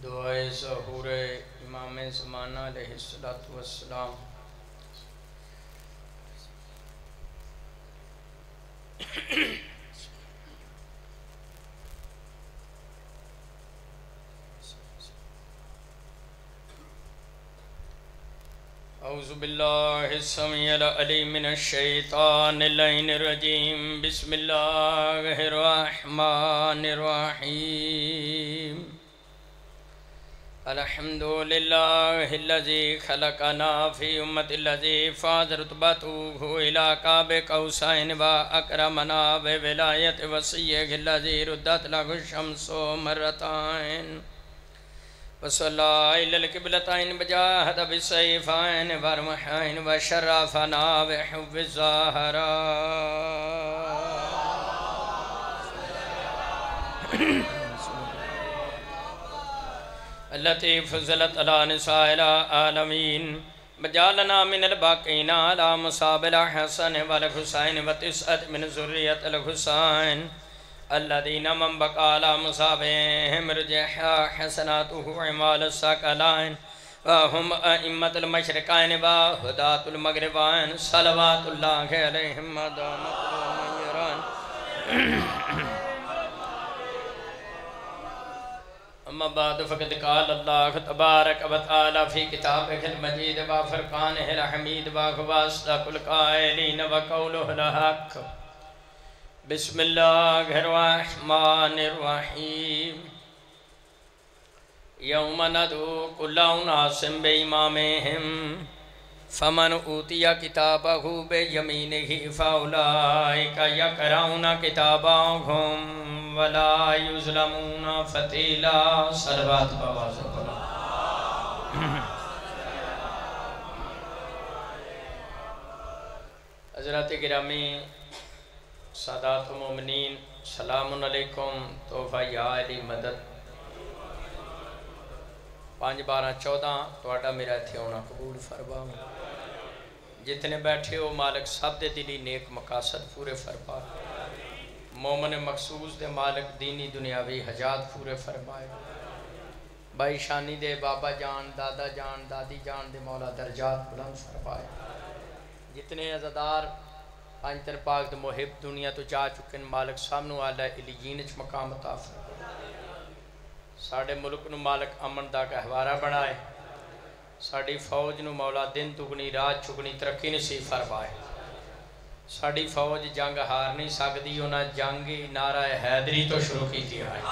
دعائے ظہور امام زمانہ علیہ السلام. اعوذ باللہ السمیع العلیم من الشیطان اللعین الرجیم. بسم اللہ الرحمن الرحیم. الحمدللہ الذی خلقنا فی امت الذی فاض رتبتہ الى قاب قوسین و اکرمنا بولایت وسیع الذی ردت لہ الشمس مرتین وصلى إلى القبلتين بجاهد بالسيفين والرمحين وشرفنا بحب الزهراء التي فضلت على نساء العالمين بجعلنا من الباقين على مصاب الحسن والحسين وتسعة من ذرية الحسين الذين من بقى على مصابهم رجح حسناته عمال الثقلين وهم أئمة المشرقين وهداة المغربين صلوات الله عليهم ما دامت الأميران. أما بعد فقد قال الله تبارك وتعالى في كتابه المجيد وفرقانه الحميد وهو أصدق القائلين وقوله الحق. بسم اللہ الرحمن الرحیم. یوم ندعو کل اناس بامامہم فمن اوتی کتابہ بیمینہ فاولئک یقرؤون کتابہم ولا یظلمون فتیلا. صلوات بآواز بلند. حضرات گرامی سادات مومنین، سلام علیکم. تحفہ یا علی مدد 5/12/14 توڑا میرا تھے ہونا قبول فرما. جتنے بیٹھے ہو مالک سب دے دلی نیک مقاصد پورے فرما. مومن مخصوص دے مالک دینی دنیاوی حجات پورے فرمائے. بھائی شانی دے بابا جان دادا جان دادی جان دے مولا درجات بلند فرمائے. جتنے عزادار پانچتر پاک دے محب دنیا تو جا چکن مالک سامنو آلہ علیین اچ مقام عطا فرمائے. ساڑھے ملک نو مالک امن دا گہوارہ بنائے. ساڑھی فوج نو مولا دن دگنی رات چگنی ترقی نصیب فرمائے. ساڑھی فوج جنگ ہار نہیں سکتی، انہاں جنگی نعرہ حیدری تو شروع کی تھی آئی.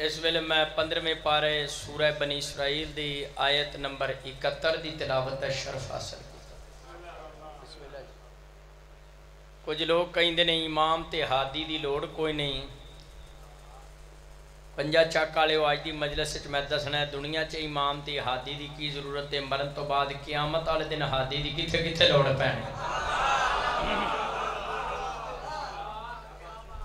اس ویلے میں 15ویں پارے سورہ بنی اسرائیل دی آیت نمبر 71 دی تلاوت شرف حاصل کی. کچھ لوگ کہیں دے نہیں امام تے ہادی دی لوڑ کوئی نہیں. پنجا چاک آلے آج دی مجلس وچ میں دسنا ہے دنیا چ امام تے ہادی دی کی ضرورت ہے. مرن تو بعد قیامت والے دن ہادی دی کتھے کتھے لوڑ پینے.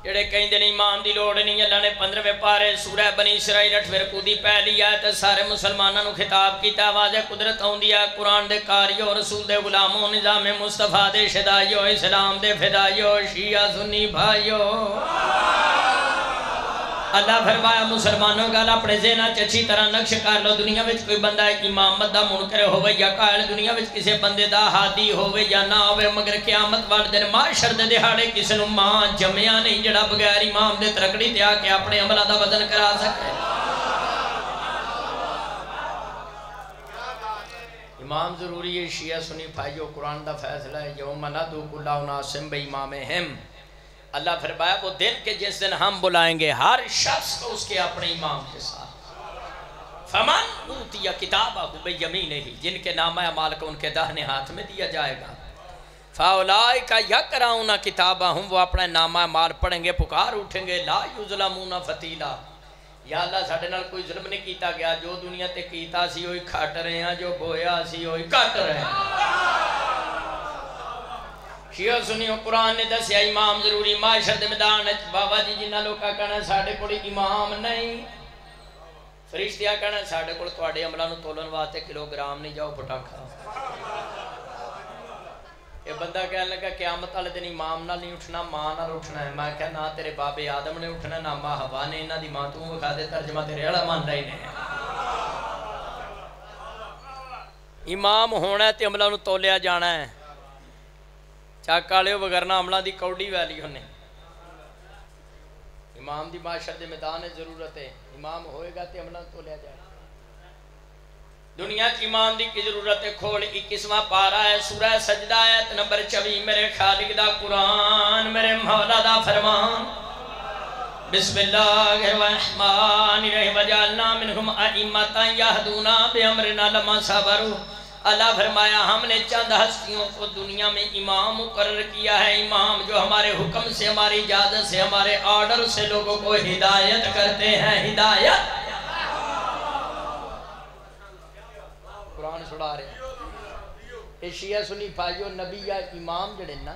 جڑے کہیں دن امام دی لوڑ نہیں. اللہ نے 15ویں پارے سورہ بنی اسرائیل 8ویں رکوع دی پہلی آیت سارے مسلمانوں نو خطاب کیتا. آواز قدرت ہوندی ہے قرآن دے قاریو رسول دے غلاموں نظام مصطفیٰ دے شدائیو اسلام دے فدائیو شیعہ سنی بھائیو. اللہ فرمایا مسلمانوں گل اپنے ذہنہ اچھی طرح نقش کر لو. دنیا وچ کوئی بندہ امامت دا منکر ہوئے یا قائل دنیا وچ کسے بندے دا ہادی ہوئے یا نہ ہوئے، مگر قیامت والے دن معاشر دے دہاڑے کسے نو ماں جمیا نہیں جڑا بغیر امام دے ترکڑی تے آ کے اپنے عملہ دا وزن کرا سکے. امام ضروری ہے. شیعہ سنی بھائیو قرآن دا فیصلہ ہے یوم ندعو کل اناس بامامہم. اللہ فرمایا وہ دن کے جس دن ہم بلائیں گے ہر شخص کو اس کے اپنے امام کے ساتھ. فمن اوتی کتابہ بیمینہ، جن کے نامہ اعمال کو ان کے داہنے ہاتھ میں دیا جائے گا. فاولئک یقرؤون کتابہم، وہ اپنا نامہ اعمال پڑھیں گے پکار اٹھیں گے. لا یظلمون فتیلا. یا اللہ ساڑھے نال کوئی ظلم نہیں کیتا گیا. جو دنیا تے کیتا سی ہوئی کھاٹ رہے ہیں، جو بویا سی ہوئی کٹ رہے ہیں. شیعہ سنیو قرآن نے دسیا امام ضروری معاشر دے میدان بابا جی جنہ لوگ کا کہنا ساڑھے کوئی امام نہیں فرشتیاں کہنا ساڑھے کوئی توڑے عملانو تولن واسطے کلوگرام نہیں جاؤ پٹا کھا یہ بندہ کہنے لگا قیامت والے دن امام نال نہیں اٹھنا ماں نال اٹھنا ہے میں کہا نہ تیرے بابے آدم نے اٹھنا نہ ماں حوا نے انہاں دی ماں تو بکھا دے ترجمہ تیرے اڑا مان رہی نے امام ہونا ہے تے عملہ نو تولیا جانا ہے چاکالے ہو بغرنا عملہ دی کوڑی ویلی ہونے امام دی معاشر دے میدان ضرورت ہے امام ہوئے گا تے عملہ تولیا جائے دنیا کی امام دی کی ضرورت ہے کھول 21واں پارا ہے سورہ سجدہ آیت نمبر 24 میرے خالق دا قرآن میرے مولا دا فرمان بسم اللہ الرحمن الرحیم وجعلنا منہم ائمۃ یہدون بامرنا لما صبروا اللہ فرمایا ہم نے چند ہستیوں کو دنیا میں امام مقرر کیا ہے امام جو ہمارے حکم سے ہماری اجازت سے ہمارے آرڈر سے لوگوں کو ہدایت کرتے ہیں ہدایت قرآن سڑا رہے ہیں یہ شیعہ سنی بھائیو نبی یا امام جڑے نا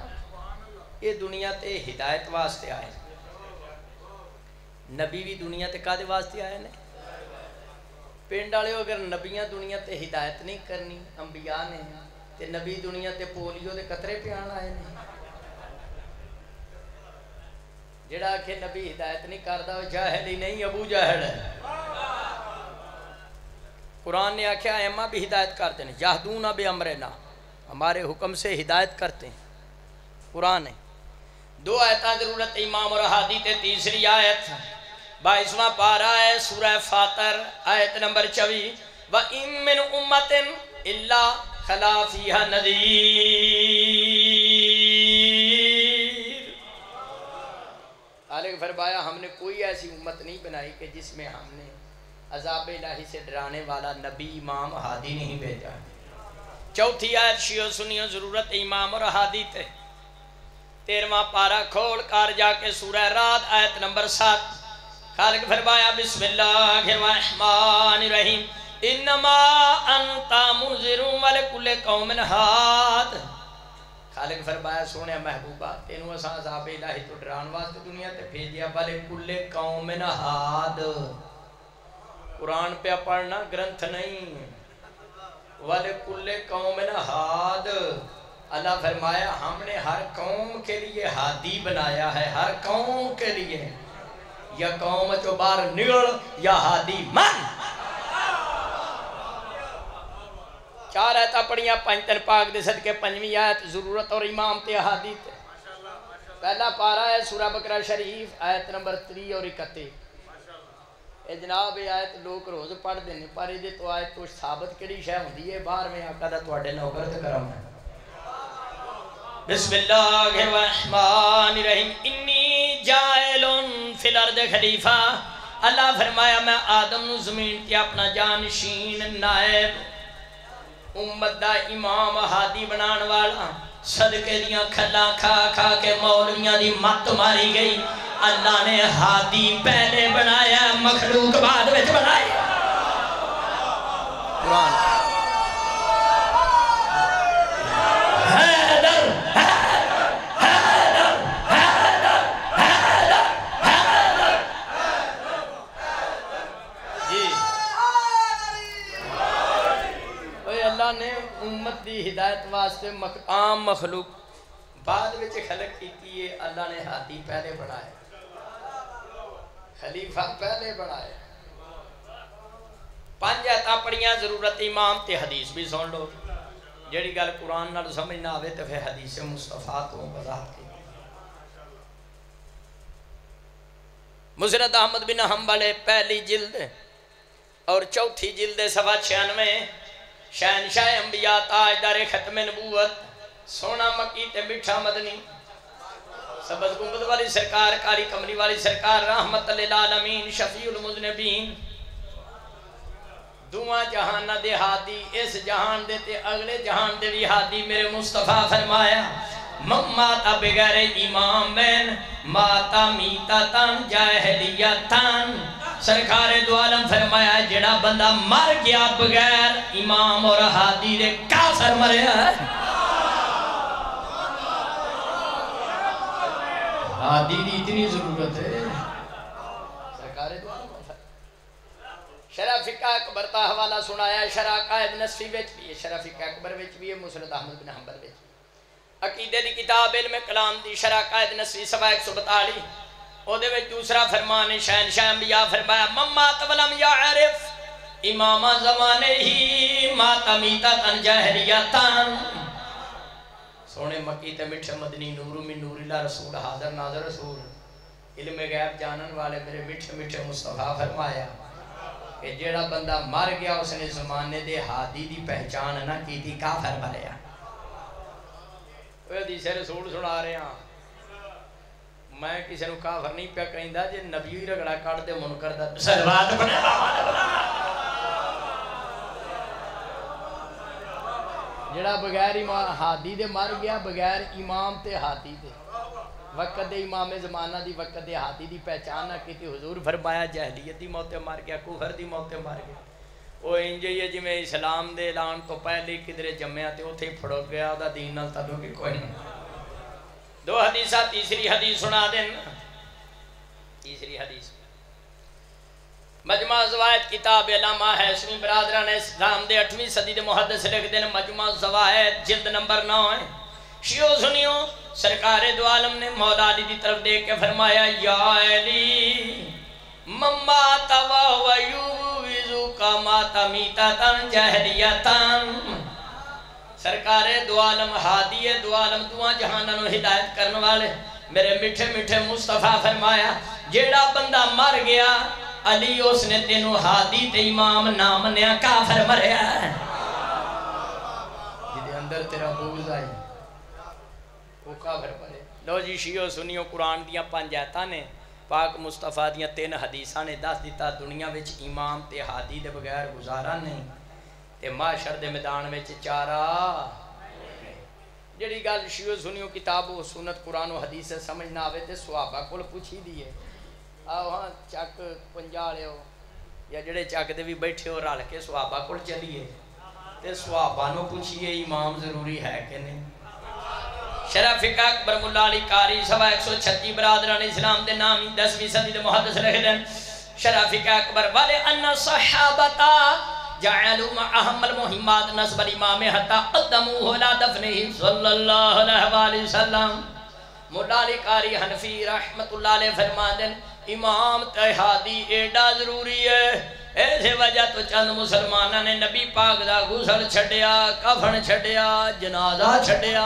یہ دنیا تے ہدایت واسطے آئے نبی بھی دنیا تے کادے واسطے آئے نے پینڈ والے اگر نبیاں دنیا تے ہدایت نہیں کرنی انبیاء نے تے نبی دنیا تے پولیو دے قطرے پیان آئے نے جڑا کہ نبی ہدایت نہیں کردا وہ جاہل ہی نہیں ابو جہل ہے قرآن نے آکھیا ائمہ بھی ہدایت کرتے ہیں یہدون بامرنا ہمارے حکم سے ہدایت کرتے ہیں قرآن ہے دو آیتاں ضرورت امام اور احادی تے تیسری آیت 22واں پارا ہے سورہ فاطر آیت نمبر 24 وَإِن مِّنْ أُمَّةٍ إِلَّا خَلَا فِيهَا نَذِيرٌ آلے فرمایا ہم نے کوئی ایسی امت نہیں بنائی کہ جس میں ہم نے عذاب الہی سے ڈرانے والا نبی امام احادی نہیں بھیجا چوتھی آیت شیعہ سنیوں ضرورت امام اور احادی تے 13واں پارا کھول کر جا کے سورہ رات آیت نمبر 7 خالق فرمایا بسم اللہ الرحمن الرحیم انما انت منذر ولکل قوم ہاد خالق فرمایا سونے محبوبہ تینوں اساں عذاب الہی تو ڈران واسطے دنیا تے بھیجیا ولکل قوم ہاد قرآن پہ پڑھنا گرنتھ نہیں وَلِكُلِّ قَوْمٍ ہاد اللہ فرمایا ہم نے ہر قوم کے لیے ہادی بنایا ہے ہر قوم کے لیے یا قوم جو بار نگل یا ہادی من چار آیتہ پڑھیاں پنجتن پاک دے صدقے پنجویں آیت ضرورت اور امام تے ہادی تے پہلا پارا ہے سورہ بقرہ شریف آیت نمبر 3 اور 31 اے جناب یہ آیت لوگ روز پڑھ دینے پر یہ تو آیت تو ثابت کری شے ہوندی ہے باہر میں آقا دا تواڈے نوکر تے کرم ہے بسم اللہ الرحمن الرحیم انی جائل فی الارض خلیفہ اللہ فرمایا میں آدم نو زمین تے اپنا جانشین نائب امت دا امام ہادی بنان والا صدقے دیاں کھلا کھا کھا کے مولویاں دی مت ماری گئی اللہ نے ہادی پہلے بنایا مخلوق بعد میں بنایا قرآن حیدر حیدر حیدر حیدر حیدر جی اللہ نے امت دی ہدایت واسطے عام مخلوق بعد میں خلق کی ہے اللہ نے ہادی پہلے بنایا خلیفہ پہلے بنائے پانچ آیتاں پڑھیاں ضرورت امام تے حدیث بھی سن لو جڑی گل قرآن نال سمجھ نہ آوے تے پھر حدیث مصطفیٰ تو وضاحت کی مسند احمد بن حنبل پہلی جلد اور چوتھی جلد صفحہ 96 شہنشاہ انبیاء تاجدار ختم نبوت سونا مکی تے میٹھا مدنی سبز گنبد والی سرکار کاری کمری والی سرکار رحمت للعالمین شفیع المذنبین دعا جہان دے ہادی اس جہان دے تے اگلے جہان دے بھی ہادی میرے مصطفیٰ فرمایا ماتا بغیر امام بین ماتا میتا تن جاہلیتن سرکار دو عالم فرمایا جڑا بندہ مر گیا بغیر امام اور ہادی دے کافر مریا ہے ہادی دی اتنی ضرورت ہے سرکار دو عالم شرح فقہ اکبر تا حوالہ سنایا شرح قائد نصفی وچ بھی ہے شرح فقہ اکبر وچ بھی ہے مسند احمد بن حنبل وچ عقیدے دی کتاب علم کلام دی شرح قائد نصفی صفحہ 142 او دے وچ دوسرا فرمان ہے شہنشاہ انبیاء فرمایا ممات ولم یعرف امام زمانے ہی ماتا میتا تن جاہریتان سونے مکی تے مٹھے مدنی نور من نور اللہ رسول حاضر ناظر رسول علم غیب جانن والے میرے مٹھے مٹھے مصطفیٰ فرمایا کہ جیڑا بندہ مر گیا اس نے زمانے دے ہادی دی پہچان نہ کی تھی کافر بھلیا وہ حدیث رسول سنا رہے ہیں میں کسی نے کافر نہیں پیا کہیں دا جے نبی ہی رگڑا کٹ دے منکر دا سلوات بنے جڑا بغیر امام ہادی دے مر گیا بغیر امام تے ہادی دے وقت دے امام زمانہ دی وقت دے ہادی دی پہچان نہ کی تھی حضور فرمایا جہلیت دی موت مر گیا کفر دی موت مر گیا وہ انجے یہ جی میں اسلام دے اعلان تو پہلے کدھر جمعہ تے اتھے ہی پھڑو گیا دا دین نال تعلق کوئی نہیں دو حدیثہ تیسری حدیث سنا دیں تیسری حدیث مجمع زوائد کتاب علامہ حیثمی برادران اسلام دے 8ویں صدی دے محدث لکھ دیں مجمع زوائد جلد نمبر 9 ہے شیعو سنیو سرکار دو عالم نے مولا علی دی طرف دیکھ کے فرمایا یا علی مماتا ویوزو کا ماتا میتا تن جہریتن سرکار دو عالم ہادی ہے دو عالم دعا جہاننو ہدایت کرنے والے میرے مٹھے مٹھے مصطفیٰ فرمایا جیڑا بندہ مر گیا علی اس نے تینوں ہادی تے امام نام نیا کافر مریا ہے جدے اندر تیرا بغض آئی وہ کافر پڑے لو جی شیعو سنیو قرآن دیاں 5 آیتاں نے پاک مصطفیٰ دیاں 3 حدیثاں نے دس دیتا دنیا وچ امام تے ہادی دے بغیر گزارا نہیں تے معاشر دے میدان وچ چارہ جڑی گل شیعو سنیو کتاب و سنت قرآن و حدیث سے سمجھ نہ آوے تے صحابہ کول پوچھی دیئے آو ہاں چک پنجالے ہو یا جڑے چک دے بھی بیٹھے ہو رال کے صحابہ کول چلیے تے صحابہ نو پوچھئے امام ضروری ہے کہ نہیں شرح فقہ اکبر مولا علی قاری صفحہ 136 برادران اسلام دے نامی 10ویں صدی دے محدث رہ دیں شرح فقہ اکبر والے ان صحابتا جعلوا مع اہم المہمات نصب الامام حتی قدموه لا دفنہ صلی اللہ علیہ وآلہ وسلم مولا علی قاری حنفی رحمت اللہ علیہ فرما دیں امام تہادی ایڈا ضروری ہے ایسے وجہ تو چند مسلمانہ نے نبی پاک دا غسل چھڑیا کفن چھڑیا جنازہ چھڑیا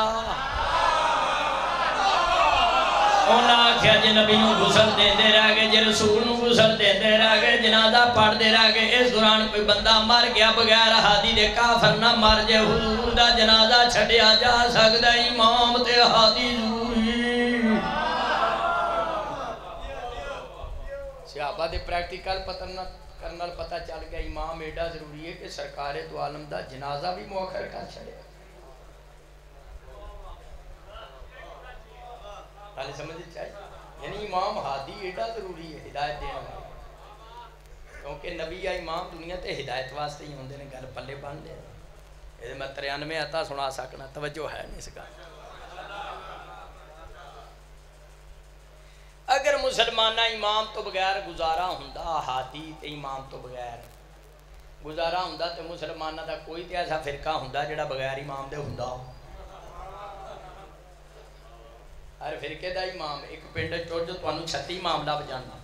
اونا کیا جی نبی نو غسل دے دے رہ گئے جی رسول نو غسل دے دے رہ گئے جنازہ پڑھ دے رہ گئے اس دوران کوئی بندہ مر گیا بغیر ہادی دے کافر نہ مر جے حضور دا جنازہ چھڑیا جا سکتا امام تے ہادی ضروری صحابہ دے پریکٹیکل کرنل پتہ چل گیا امام ایڈا ضروری ہے کہ سرکار دو عالم دا جنازہ بھی مؤخر کر چھڑے تالی سمجھے چاہیے یعنی امام ہادی ایڈا ضروری ہے ہدایت دینا کیونکہ نبی یا امام دنیا تے ہدایت واسطے ہی ہوندے نے گل پلے بن لے یہ میں 93 آتا سنا سکنا توجہ ہے نہیں سکا اگر مسلمانہ امام تو بغیر گزارا ہوندا ہادی تے امام تو بغیر گزارا ہوندا تے مسلمانہ دا کوئی تے ایسا فرقہ ہوندا جڑا بغیر امام دے ہوندا ہر فرقے دا امام ایک پنڈ چوٹ جو توانو 36 امام لب جانا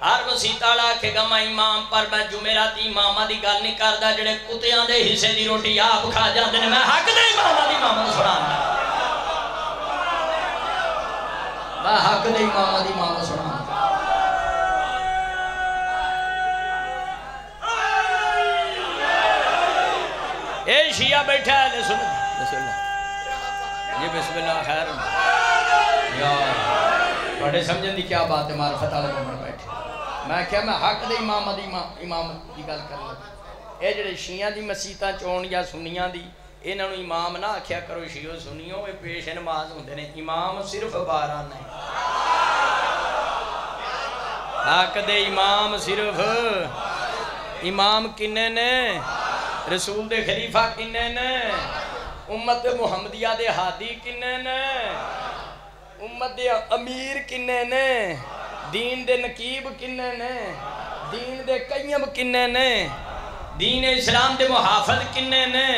ہر وسیطہ لاکھے گا میں امام پر میں جمعراتی امامہ دی گل نہیں کردا جڑے کتیاں دے حصے دی روٹی آپ کھا جاندے نے میں حق دے امامہ دی امامہ سنانا میں حق دے امامہ دی امامہ سنانا اے شیعہ بیٹھا ہے لے سن بسم اللہ یہ بسم اللہ خیر بڑے سمجھن دی کیا بات ہے معرفت عالم عمر بیٹھے میں کیا میں حق دے امام دی گل کر لگا اے جڑے شیعہ دی مسیطہ چون یا سنیاں دی انہوں نے امام نہ آکھیا کرو شیعو سنیوں اے پیش نماز ہوندے نے امام صرف 12 نہیں حق دے امام صرف امام کنے نے رسول دے خلیفہ کنے نے امت محمدیہ دے ہادی کنے نے امت دے امیر کنے نے، دین دے نقیب کنے نے، دین دے قیم کنے نے، دین اسلام دے محافظ کنے نے.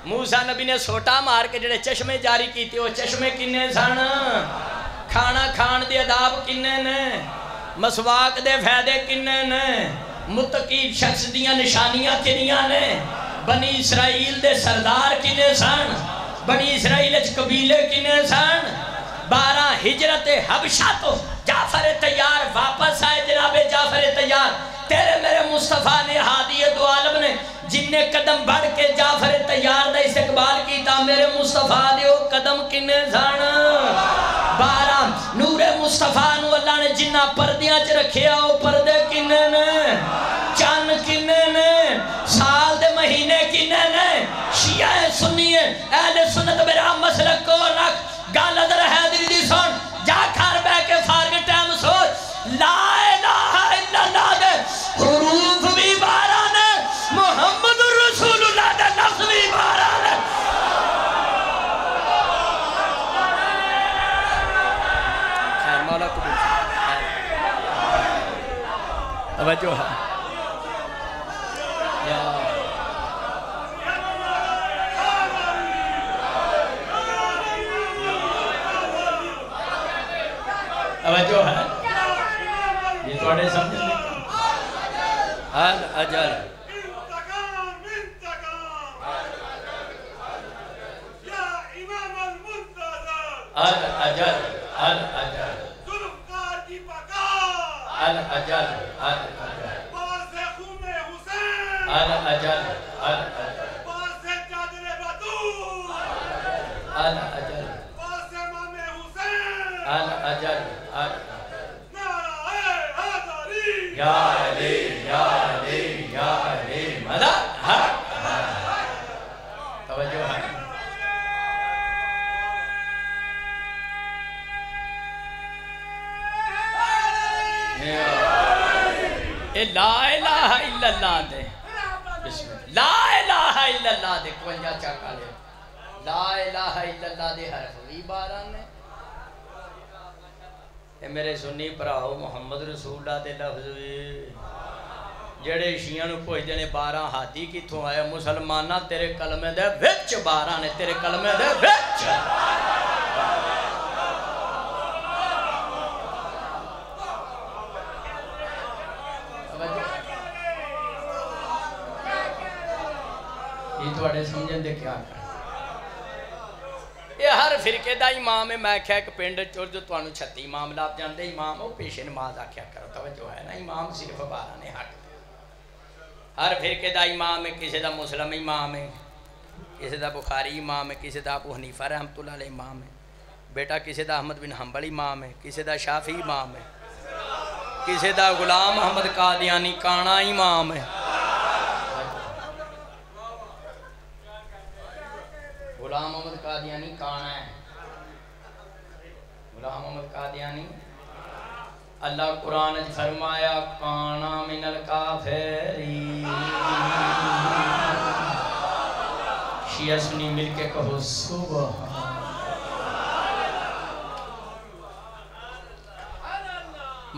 موسیٰ نبی نے سوٹا مار کے جڑے چشمے جاری کیتے وہ چشمے کنے سن. کھانا کھان دے عذاب کنے نے، مسواک دے فائدے کنے نے، متقی شخص دیاں نشانیاں کنیاں نے. بنی اسرائیل دے سردار کنے سن، بنی اسرائیل اچ قبیلے کنے سن. 12 ہجرت حبشہ تو جعفر طیار واپس آئے. جناب جعفر طیار تیرے میرے مصطفیٰ نے ہادی دو عالم نے جن نے قدم بڑھ کے جعفر طیار دا استقبال کیتا. میرے مصطفیٰ دے وہ قدم کنے سن. 12 نور مصطفیٰ نو اللہ نے جنہ پردیاں چ رکھیا وہ پردے کنے نے، چان کنے نے، سال دے مہینے کنے نے. شیعہ سنی اہل سنت میرا مسلک کو رکھ. گال ادھر حیدری دی سن جا کھار بے کے فارغ ٹائم سوچ. لا الہ الا اللہ دے حروف بھی 12 نے، محمد رسول اللہ دے لفظ بھی 12 نے. خیر مولا قبول توجہ ہے. توجہ ہے یہ توڑے سمجھے اجل اجل ذوالفقار کی بقا اجل باز خون حسین اجل باز چادر بدور اجل باز امام حسین اجل نعرہ حیدری یا علی یا علی یا علی مدد حق. توجہ ہے لا الہ الا اللہ دے لا الہ الا اللہ دے 51 چاکا لے. لا الہ الا اللہ دے حرف بھی 12 نے. اے میرے سنی پراؤ محمد رسول اللہ دے لفظ بھی جڑے شیعہ نو پوچھ دینے 12 ہاتھی کی تھوں آئے. مسلمانہ تیرے کلمے دے وچ 12 نے، تیرے کلمے دے وچ. یہ توڑے سمجھیں دے کیا کریں. یہ ہر فرقے دا امام ہے. میں کہا کہ پینڈ چور جو توانو 36 امام لاب جاندے امام وہ پیش نماز آکھیا کرو. توجہ ہے نا امام صرف 12 نے حق. ہر فرقے دا امام ہے. کسی دا مسلم امام ہے، کسی دا بخاری امام ہے، کسی دا ابو حنیفہ رحمت اللہ علیہ امام ہے. بیٹا کسی دا احمد بن حنبل امام ہے، کسی دا شافعی امام ہے، کسی دا غلام احمد قادیانی کانا امام ہے. غلام احمد قادیانی کانا ہے. غلام احمد قادیانی اللہ قرآن فرمایا کانا من الکافرین. شیعہ سنی مل کے کہو سبحان.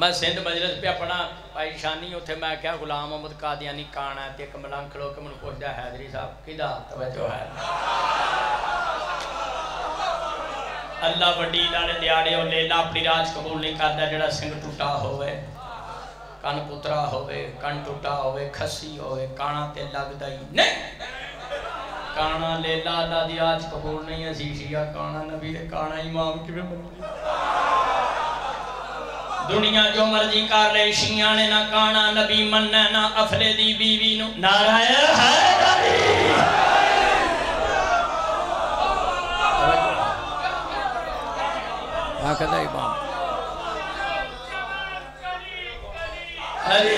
میں سندھ مجلس پہ اپنا پائشانی ہوتے میں کیا غلام احمد قادیانی کانا ہے. ایک ملان کھڑو کہ منو پوچھ دیا حیدری صاحب کدھا توجہ ہے. اللہ وڈی لالے دیاڑے اور لیلہ اپنی راج قبول نہیں کرتا. جڑا سنگ ٹوٹا ہوئے، کن پترا ہوئے، کن ٹوٹا ہوئے، کھسی ہوئے، کانا تے لگ دائی نہیں. کانا لیلہ اللہ دی آج قبول نہیں ہے. شیعہ کانا نبی دے کانا امام کی بھی منی. دنیا جو مرضی کر لے شیعہ نے نہ کانا نبی مننا نہ افلے دی بیوی نو. نعرہ حیدری کہتا امام علی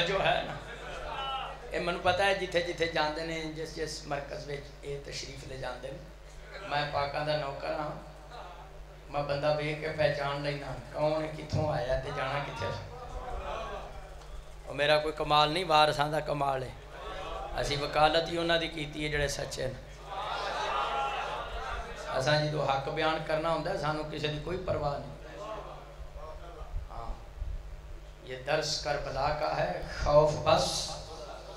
توجہ ہے نا یہ مجھے پتا ہے جتھے جتھے جاندے نے جس جس مرکز میں یہ تشریف لے جاندے میں پاکاں دا نوکر ہاں میں بندہ ویکھ کے پہچان لینا کون کتھوں آیا تے جانا کتھے اور میرا کوئی کمال نہیں وارثاں دا کمال ہے اسی وکالت ہی انہاں دی کیتی ہے جڑے سچے نے اساں جدوں حق بیان کرنا ہوندا ہے سانوں کسی دی کوئی پرواہ نہیں ہاں یہ درس کربلا کا ہے خوف بس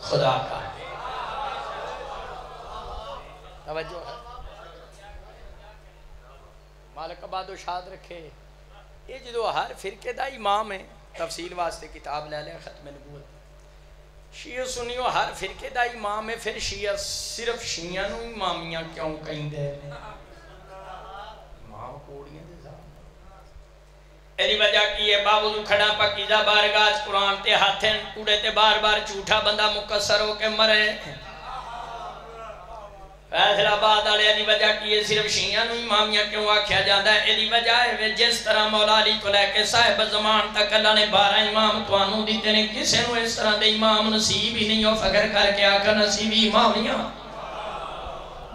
خدا کا ہے توجہ ہے مالک آباد و شاد رکھے یہ جدو ہر فرقے دا امام ہے تفصیل واسطے کتاب لے لیں ختم نبوت شیعہ سنیو ہر فرقے دا امام ہے پھر شیعہ صرف شیعہ نو امامیاں کیوں کہیں دے امام کوڑیاں دے زام ایلی وجہ کی ہے باوضو کھڑا پاکیزہ بارگاہ قرآن تے ہاتھیں کوڑے تے بار بار جھوٹا بندہ مکسر ہو کے مرے فیصل آباد والے ایلی وجہ کی ہے صرف شیعہ نو امامیاں کیوں آکھیا جاتا ہے ایلی وجہ ہے جس طرح مولا علی تو لے کے صاحب زمان تک اللہ نے 12 امام توانو دیتے نے کسے نو اس طرح دے امام نصیب ہی نہیں ہو فکر کر کے آکھا نصیبی امامیاں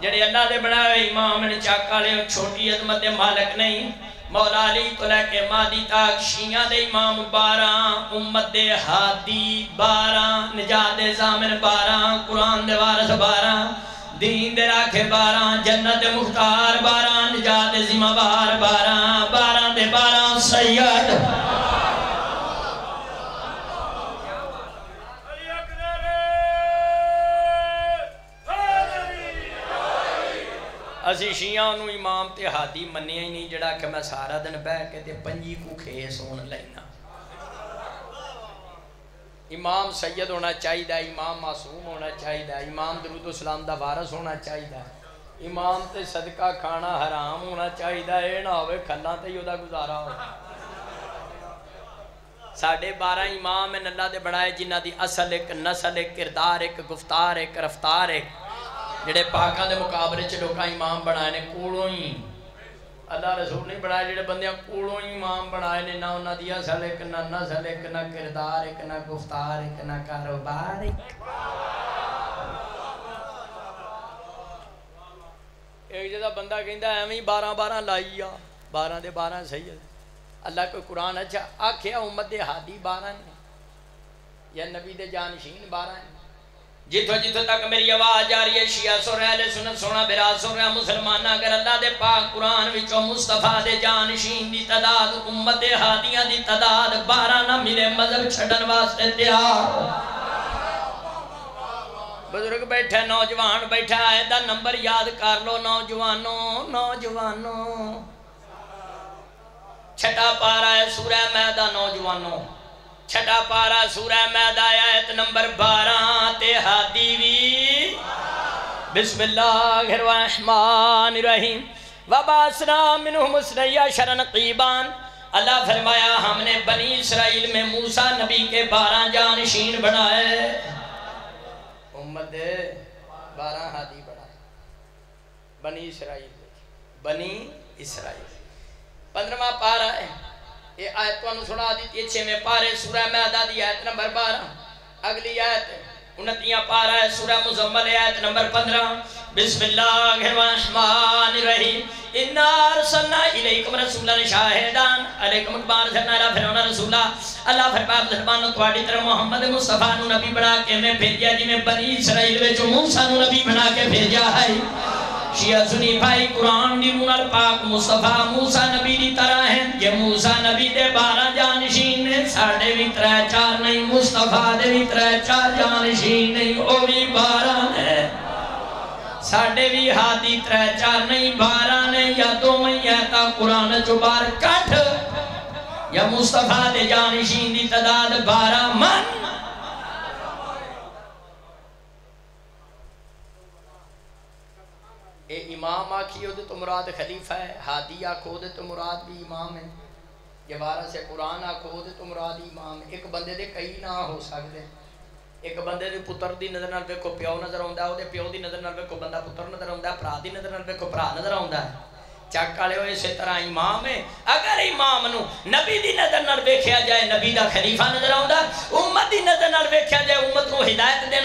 جڑے اللہ دے بنائے امام نے چاکا لے چھوٹی عظمت مالک نہیں مولا علی تو لے کے مادی تاک شیعہ دے امام 12 امت دے ہادی 12 نجات دے زامن 12 قرآن دے وارث 12 دین دے راکھے 12 جنت مختار 12 نجات ذمہ وار 12 دے 12 سید اسی شیعہ نو امام تے ہادی منیا ہی نہیں جڑا کہ میں سارا دن بہ کے تے پنجی کو کھیس ہون لینا امام سید ہونا چاہیدہ امام معصوم ہونا چاہیدہ امام درود و سلام دا وارث ہونا چاہیدہ امام تے صدقہ کھانا حرام ہونا چاہیدہ اے نہ ہوئے کھلا تے یوں دا گزارا ہو ساڑھے 12 امام ہیں اللہ دے بڑھائے جنہ دی اصل ایک نسل ایک کردار ایک گفتار ایک رفتار ایک جڑے پاکاں دے مقابلے چلوکا امام بڑھائے نے کوڑوں ہی اللہ رسول نہیں بڑھائے جڑے بندیاں کوڑوں ہی امام بڑھائے نے نہ انہاں دی اصل ایک نہ نسل ایک نہ کردار ایک نہ گفتار ایک نہ کاروبار ایک جیسا بندہ کہندا ہے ہمیں 12 لائی آ 12 دے 12 صحیح ہے اللہ کوئی قرآن اچھا آکھیا امت دے ہادی 12 نے یا نبی دے جانشین 12 ہیں جتھو جتھو تک میری آواز جا رہی ہے شیعہ سن رہے اہل سنت سونا برا سن رہے مسلمان اگر اللہ دے پاک قرآن وچوں مصطفیٰ دے جانشین دی تعداد امت ہادیاں دی تعداد 12 نہ ملے مذہب چھڑن واسطے تیار بزرگ بیٹھے نوجوان بیٹھا ہے دا نمبر یاد کر لو نوجوانوں چھٹا پارا ہے سورہ میدہ نوجوانوں چھٹا پارا سورہ میدہ آیت نمبر 12 تے ہادی وی بسم اللہ الرحمن الرحیم وَبَعَثْنَا مِنْهُمُ اثْنَيْ عَشَرَ نَقِيبًا اللہ فرمایا ہم نے بنی اسرائیل میں موسیٰ نبی کے 12 جانشین بنائے امت 12 ہادی بنائے بنی اسرائیل 15واں پارا ہے یہ آیت کو سنا دیتی ہے 6ویں پارے سورہ میدہ دی آیت نمبر 12 اگلی آیت 29واں پارا ہے سورہ مزمل آیت نمبر 15 بسم اللہ الرحمن الرحیم اِنَّا أَرْسَلْنَا إِلَيْكُمْ رَسُولًا شَاهِدًا عَلَيْكُمْ اکبار سرنا اللہ فرعون رسولہ اللہ فرمایا مسلمانوں تواڈی طرف محمد مصطفیٰ نو نبی بنا کے میں بھیجیا جی میں بنی اسرائیل وچ موسیٰ نو نبی بنا کے بھیجا ہے شیعہ سنی بھائی قرآن دی نور پاک مصطفیٰ موسیٰ نبی دی طرح ہیں یہ موسیٰ نبی دے 12 جانشین نے ساڑھے بھی 3-4 نہیں مصطفیٰ دے بھی 3-4 جانشین نہیں او بھی 12 ہے ساڑھے بھی ہادی 3-4 نہیں 12 نہیں یا 2 میں یہتا قرآن چبار کٹ یا مصطفیٰ دے جانشین دی تعداد 12 من اے امام آکھی ہو دے تو مراد خلیفہ ہے ہادی آکھو دے تو مراد بھی امام ہے یہ وارث ہے قرآن آکھو دے تو مراد امام ہے ایک بندے دے کئی نہ ہو سکتے ایک بندے دے پتر دی نظر نال ویکھو پیو نظر آوندا ہے او دے پیو دی نظر نال ویکھو بندہ پتر نظر آوندا ہے بھرا دی نظر نال ویکھو بھرا نظر آوندا ہے چک والے ہوئے اسی طرح امام ہے اگر امام نو نبی دی نظر نال ویکھیا جائے نبی دا خلیفہ نظر آوندا امت دی نظر نال ویکھیا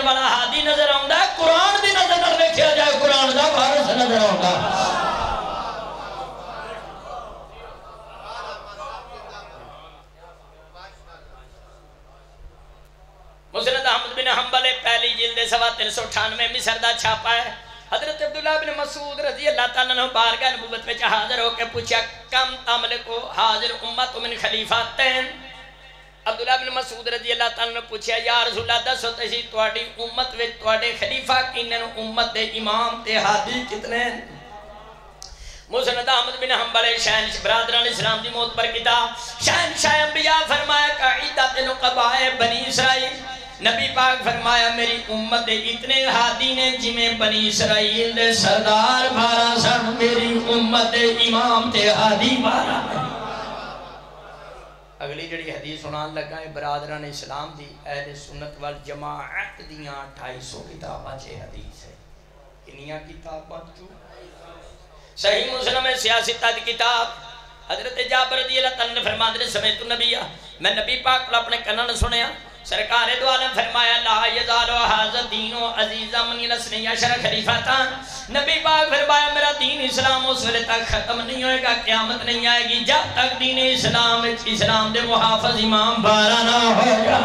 والا ہادی نظر آتا ہے، قرآن دی نظر نہ دیکھا جائے قرآن دا وارث نظر آتا ہے۔ مسند احمد بن حنبل پہلی جلد 398 مصر دا چھاپا ہے۔ حضرت عبداللہ بن مسعود رضی اللہ تعالیٰ عنہ بارگاہ نبوت میں حاضر ہو کے پوچھا کم تملکو حاضر امت من خلیفاتین۔ عبداللہ بن مسعود رضی اللہ تعالیٰ عنہ پوچھا یا رسول اللہ دسو تسی تواڈی امت وچ تواڈے خلیفہ کنے، امت دے امام تے ہادی کتنے ہیں؟ مسند احمد بن حنبل شہنشاہ برادران اسلام دی موت پر کتاب شہنشاہ انبیاء فرمایا قاعدۃ نقباء بنی اسرائیل، نبی پاک فرمایا میری امت دے اتنے ہادی نے جمیں بنی اسرائیل دے سردار 12 سن، میری امت دے امام تے ہادی 12۔ اگلی جڑی حدیث سنان لگا ہے برادران اسلام دی اہل سنت والجماعت دیاں 250 کتاباں چے حدیث ہے۔ کنیاں کتاباں چو صحیح مسلم سیاستہ دی کتاب حضرت جابر رضی اللہ تعالیٰ نے فرماتے ہیں سمیت النبی، میں نبی پاک کو اپنے کنن سنیا، سرکار دو عالم فرمایا لا یزال ھذا الدین عزیزا من نسل عشر خلیفاتان، نبی پاک فرمایا میرا دین اسلام اس وقت تک ختم نہیں ہوئے گا، قیامت نہیں آئے گی جب تک دین اسلام دے محافظ امام 12 نہ ہو جا۔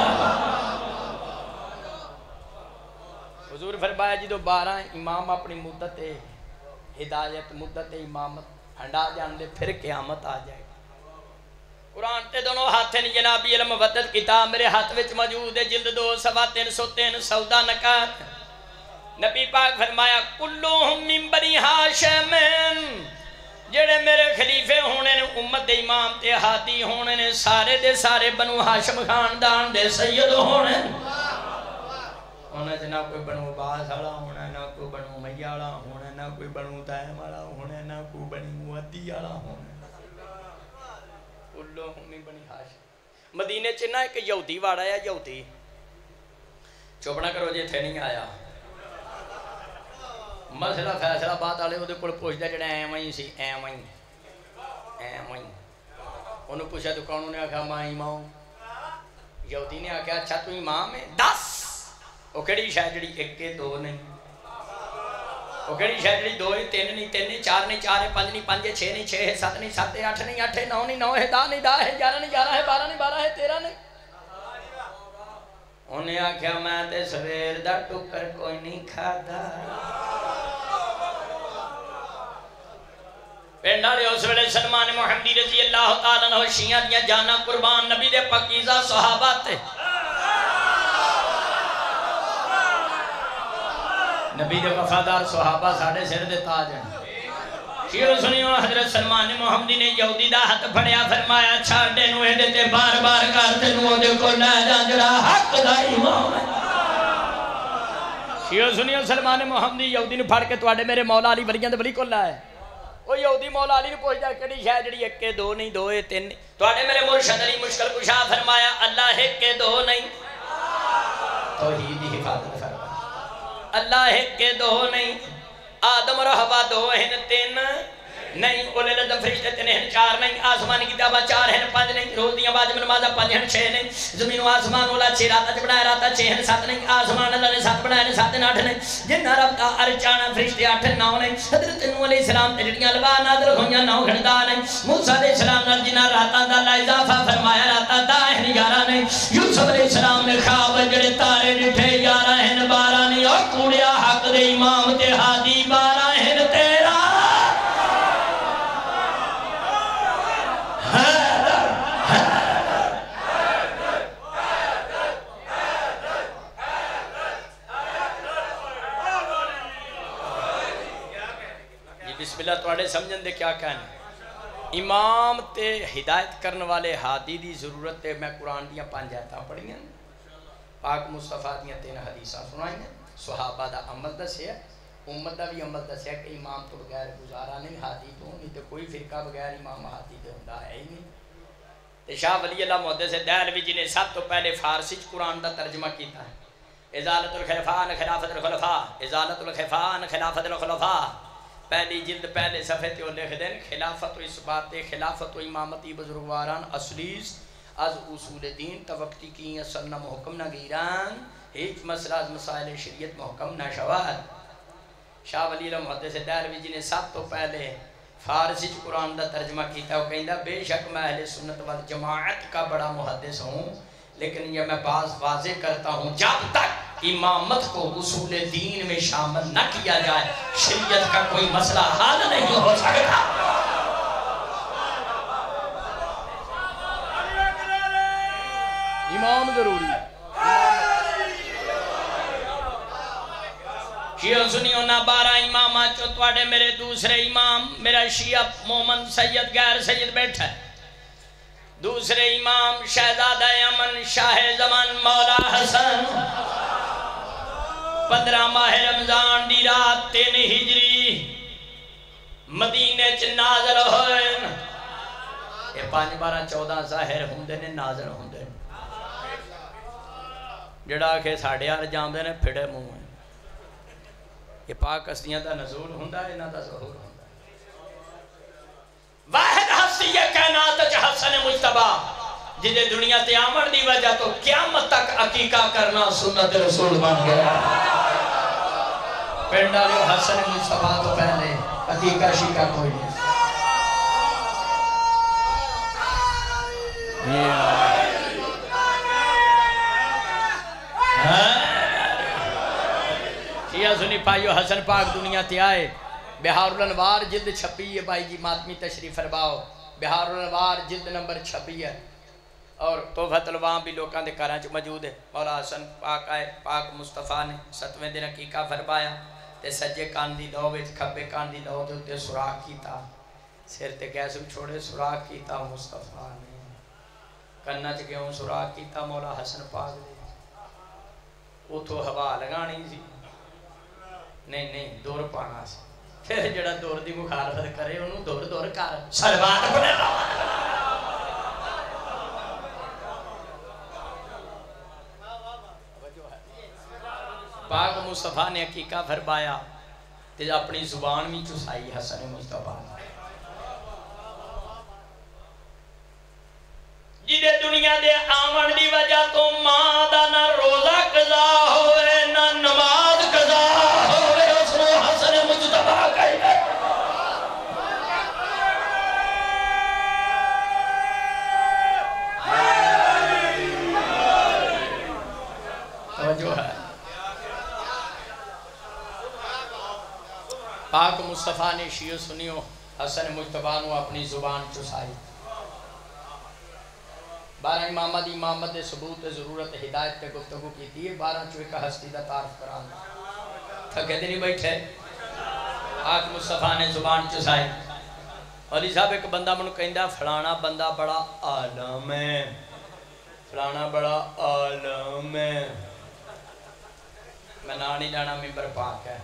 حضور فرمایا جی دو 12 امام اپنی مدت ہدایت مدت امامت ہنڈا جان دے پھر قیامت آ جائے گی۔ قرآن تے دونوں ہاتھ ہیں جنابی علم ودت کتاب میرے ہاتھ وچ موجود ہے، جلد 2 صفحہ 303 14 نکات۔ نبی پاک فرمایا کلہم من بنی ہاشم، جڑے میرے خلیفے ہونے نے امت دے امام تے ہادی ہونے نے سارے دے سارے بنو ہاشم خاندان دے سید ہونے، انہیں نہ کوئی بنو عباس والا ہونا، نہ کوئی بنو امیہ والا ہونا، نہ کوئی بنو تیم والا ہونا، نہ کوئی بنو معدی والا ہونا، کلہم من بنی ہاشم۔ مدینے چ نہ ایک یہودی واڑا ہے، یہودی چپ نہ کرو جی اتنے نہیں آیا، مسئلہ فیصلہ بات والے وہ کول پوچھتا جڑا ایویں سی ایویں انہوں پوچھا تو کون، نے آخیا میں امام، یہودی نے آخیا اچھا تو امام ہے دس، وہ کہڑی شاید جڑی 1 کے 2 نہیں، وہ کہڑی شاید جڑی 2 ہے 3 نہیں 3 نہیں 4 نہیں 4 ہے 5 نہیں 5 ہے 6 نہیں 6 ہے 7 نہیں 7 ہے 8 نہیں 8 ہے 9 نہیں 9 ہے 10 نہیں 10 ہے 11 نہیں 11 ہے 12 نہیں 12 ہے 13 نہیں۔ انہیں آکھیا میں تے سویر دا ٹکر کوئی نہیں کھادا۔ پینڈالے اس ویلے سلمان محمدی رضی اللہ تعالیٰ عنہ شیعہ دیا جانا قربان نبی دے پاکیزہ صحابہ تے، نبی دے وفادار صحابہ ساڑھے سر دے تاج ہیں۔ شیعہ سنیوں حضرت سلمان محمدی نے یہودی دا ہاتھ پھڑیا فرمایا چھاڑے نو ہے دیتے بار بار کرتے نو دے کو لے جان جڑا حق دا امام ہے۔ شیعہ سنیوں سلمان محمدی یہودی نے پھڑ کے توڑے میرے مولا علی ولیاں دے ولی کو لائے، وہ یہودی مولا علی نے پوچھتا کڑی شاید جڑی 1 کے 2 نہیں 2 ہے 3 نہیں، توڑے میرے مرشد علی مشکل کشا فرمایا اللہ 1 کے 2 نہیں، توحید ہی حفاظت فرمایا اللہ 1 کے 2 نہیں، آدم اور حوا 2 ہیں 3 نہیں، اولے لدم فرشتے 3 ہیں 4 نہیں، آسمانی کتابہ 4 ہیں 5 نہیں، روز دیاں باز میں نمازہ 5 ہیں 6 نہیں، زمین و آسمان اولا 6 راتہ چھ بنایا راتہ 6 ہیں 7 نہیں، آسمان اللہ نے 7 بنایا 7 ہیں 8 نہیں، جنہ رب کا ارچانا فرشتے 8 ہیں 9 نہیں، حضرت نوح علیہ السلام تجڑیاں لبا نادر ہویاں 9 گھنٹہ نہیں، موسیٰ علیہ السلام نے جنہ راتہ دا اللہ اضافہ فرمایا راتہ 10 ہیں 11 نہیں، یوسف علیہ السلام نے خواب جڑے تارے ڈٹھے 11 ہیں 12 نہیں، اور کوڑیا حق دے امام تے ہادی 12 ہیں 13۔ بسم اللہ توڑے سمجھن دے کیا کہنے، امام تے ہدایت کرنے والے ہادی دی ضرورت ہے۔ میں قرآن دیاں 5 آیتاں پڑھی ہیں، پاک مصطفیٰ دیاں 3 حدیثاں سنائی ہیں، صحابہ دا عمل دسیا، امت دا بھی عمل دسیا کہ امام تو بغیر گزارا نہیں، ہادی تو نہیں تو کوئی فرقہ بغیر امام ہادی دے ہوندا ہے ہی نہیں۔ تے شاہ ولی اللہ محدث دہلوی جی نے سب تو پہلے فارسی قرآن دا ترجمہ کیتا ہے، ازالت الخلفاء عن خلافت الخلفاء، ازالت الخلفاء عن خلافت الخلفاء، پہلی جلد پہلے صفحے تے لکھ دیں خلافت و اثبات خلافت و امامتی بزرگواران اصلیس از اصول دین تا وقتی کی اصل نہ محکم نہ گیران ہیچ مسئلہ از مسائل شریعت محکم نہ شواد. شاہ ولی اللہ محدث دہلوی جی نے سب تو پہلے فارسی قرآن دا ترجمہ کیتا وہ کہندا بے شک میں اہل سنت والجماعت کا بڑا محدث ہوں لیکن یہ میں بعض واضح کرتا ہوں جب تک امامت کو اصول دین میں شامل نہ کیا جائے شریعت کا کوئی مسئلہ حل نہیں ہو سکتا. امام ضروری ہے. شیعہ سنیوں نہ 12 امام آچو توڑے میرے دوسرے امام میرا شیعہ مومن سید غیر سید بیٹھا ہے. دوسرے امام شہزادہ امن شاہ زمان مولا حسن 15 ماہ رمضان دی رات 3 ہجری مدینے چ نازل ہوئے. یہ 5 12 14 ظاہر ہوندے نے نازل ہوندے نے جڑا کہ ساڑھے آر جاندے نے پھڑے منہ ہیں. یہ پاک ہستیاں دا نزول ہوندہ ہے نہ دا ظہور ہوندہ ہے. واحد ہستی یہ کائنات حسن مجتبہ جنہیں دنیا تے آمر دی وجہ تو قیامت تک عقیقہ کرنا سنت رسول بن گیا. پینڈا لیو حسن مجتبہ تو پہلے عقیقہ شیقہ کوئی نہیں. شیعہ سنی پائیو حسن پاک دنیا تے آئے. بہار الانوار جلد 26 ہے بھائی جی ماتمی تشریف فرماؤ. بہار الانوار جلد نمبر 26 ہے اور توفت الوام بھی لوکاں دے کراں چ موجود ہے. مولا حسن پاک آئے پاک مصطفیٰ نے 7ویں دن عقیقہ فرمایا تے سجے کان دی لو وچ کھبے کان دی لو دے تے سوراخ کیتا. سر تے کیسے چھوڑے سوراخ کیتا مصطفیٰ نے. کنا چ کیوں سوراخ کیتا مولا حسن پاک دے. اتھو ہوا لگانی سی نہیں دور پانا سی. پھر جڑا دور دی مخالفت کرے انہوں دور کر سلوات پڑھے رہا. پاک مصطفیٰ نے عقیقہ فرمایا تے اپنی زبان میں چسائی حسن مصطفیٰ نے. جدے دنیا دے آمن دی وجہ تو ماں دا نہ روزہ قضا ہوئے نہ نماز قضا ہوئے اس کو حسن مجتبہ کہے. توجہ ہے. پاک مصطفیٰ نے شیعہ سنیوں حسن مجتبہ نو اپنی زبان چسائی. 12 امامہ دی امامت دے ثبوت ضرورت ہدایت تے گفتگو کی تھی. 12 چوئے کا ہستی دا تعارف کران تھکے دے نہیں بیٹھے. پاک مصطفیٰ نے زبان چسائی. علی صاحب ایک بندہ منو کہندہ فلانا بندہ بڑا عالم ہے فلانا بڑا عالم ہے. میں نانی لانا ممبر پاک ہے.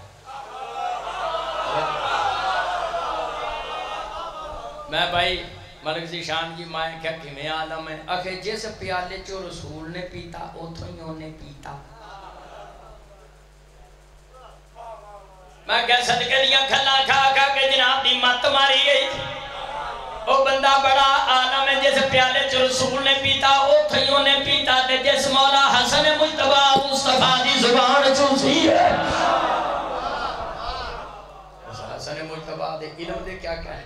میں بھائی ملک زیشان کی مائیں کیا کمیں عالم ہے. آخر جس پیالے چو رسول نے پیتا اتھو ہی انہیں پیتا. میں کہہ صدقے دیاں کھلا کھا کھا کے جناب دی مت ماری گئی. وہ بندہ بڑا عالم ہے جس پیالے چو رسول نے پیتا اتھو ہی انہیں پیتا. تے جس مولا حسن مجتبہ مصطفیٰ دی زبان چوسی ہے. حسن مجتبہ دے علم دے کیا کہیں.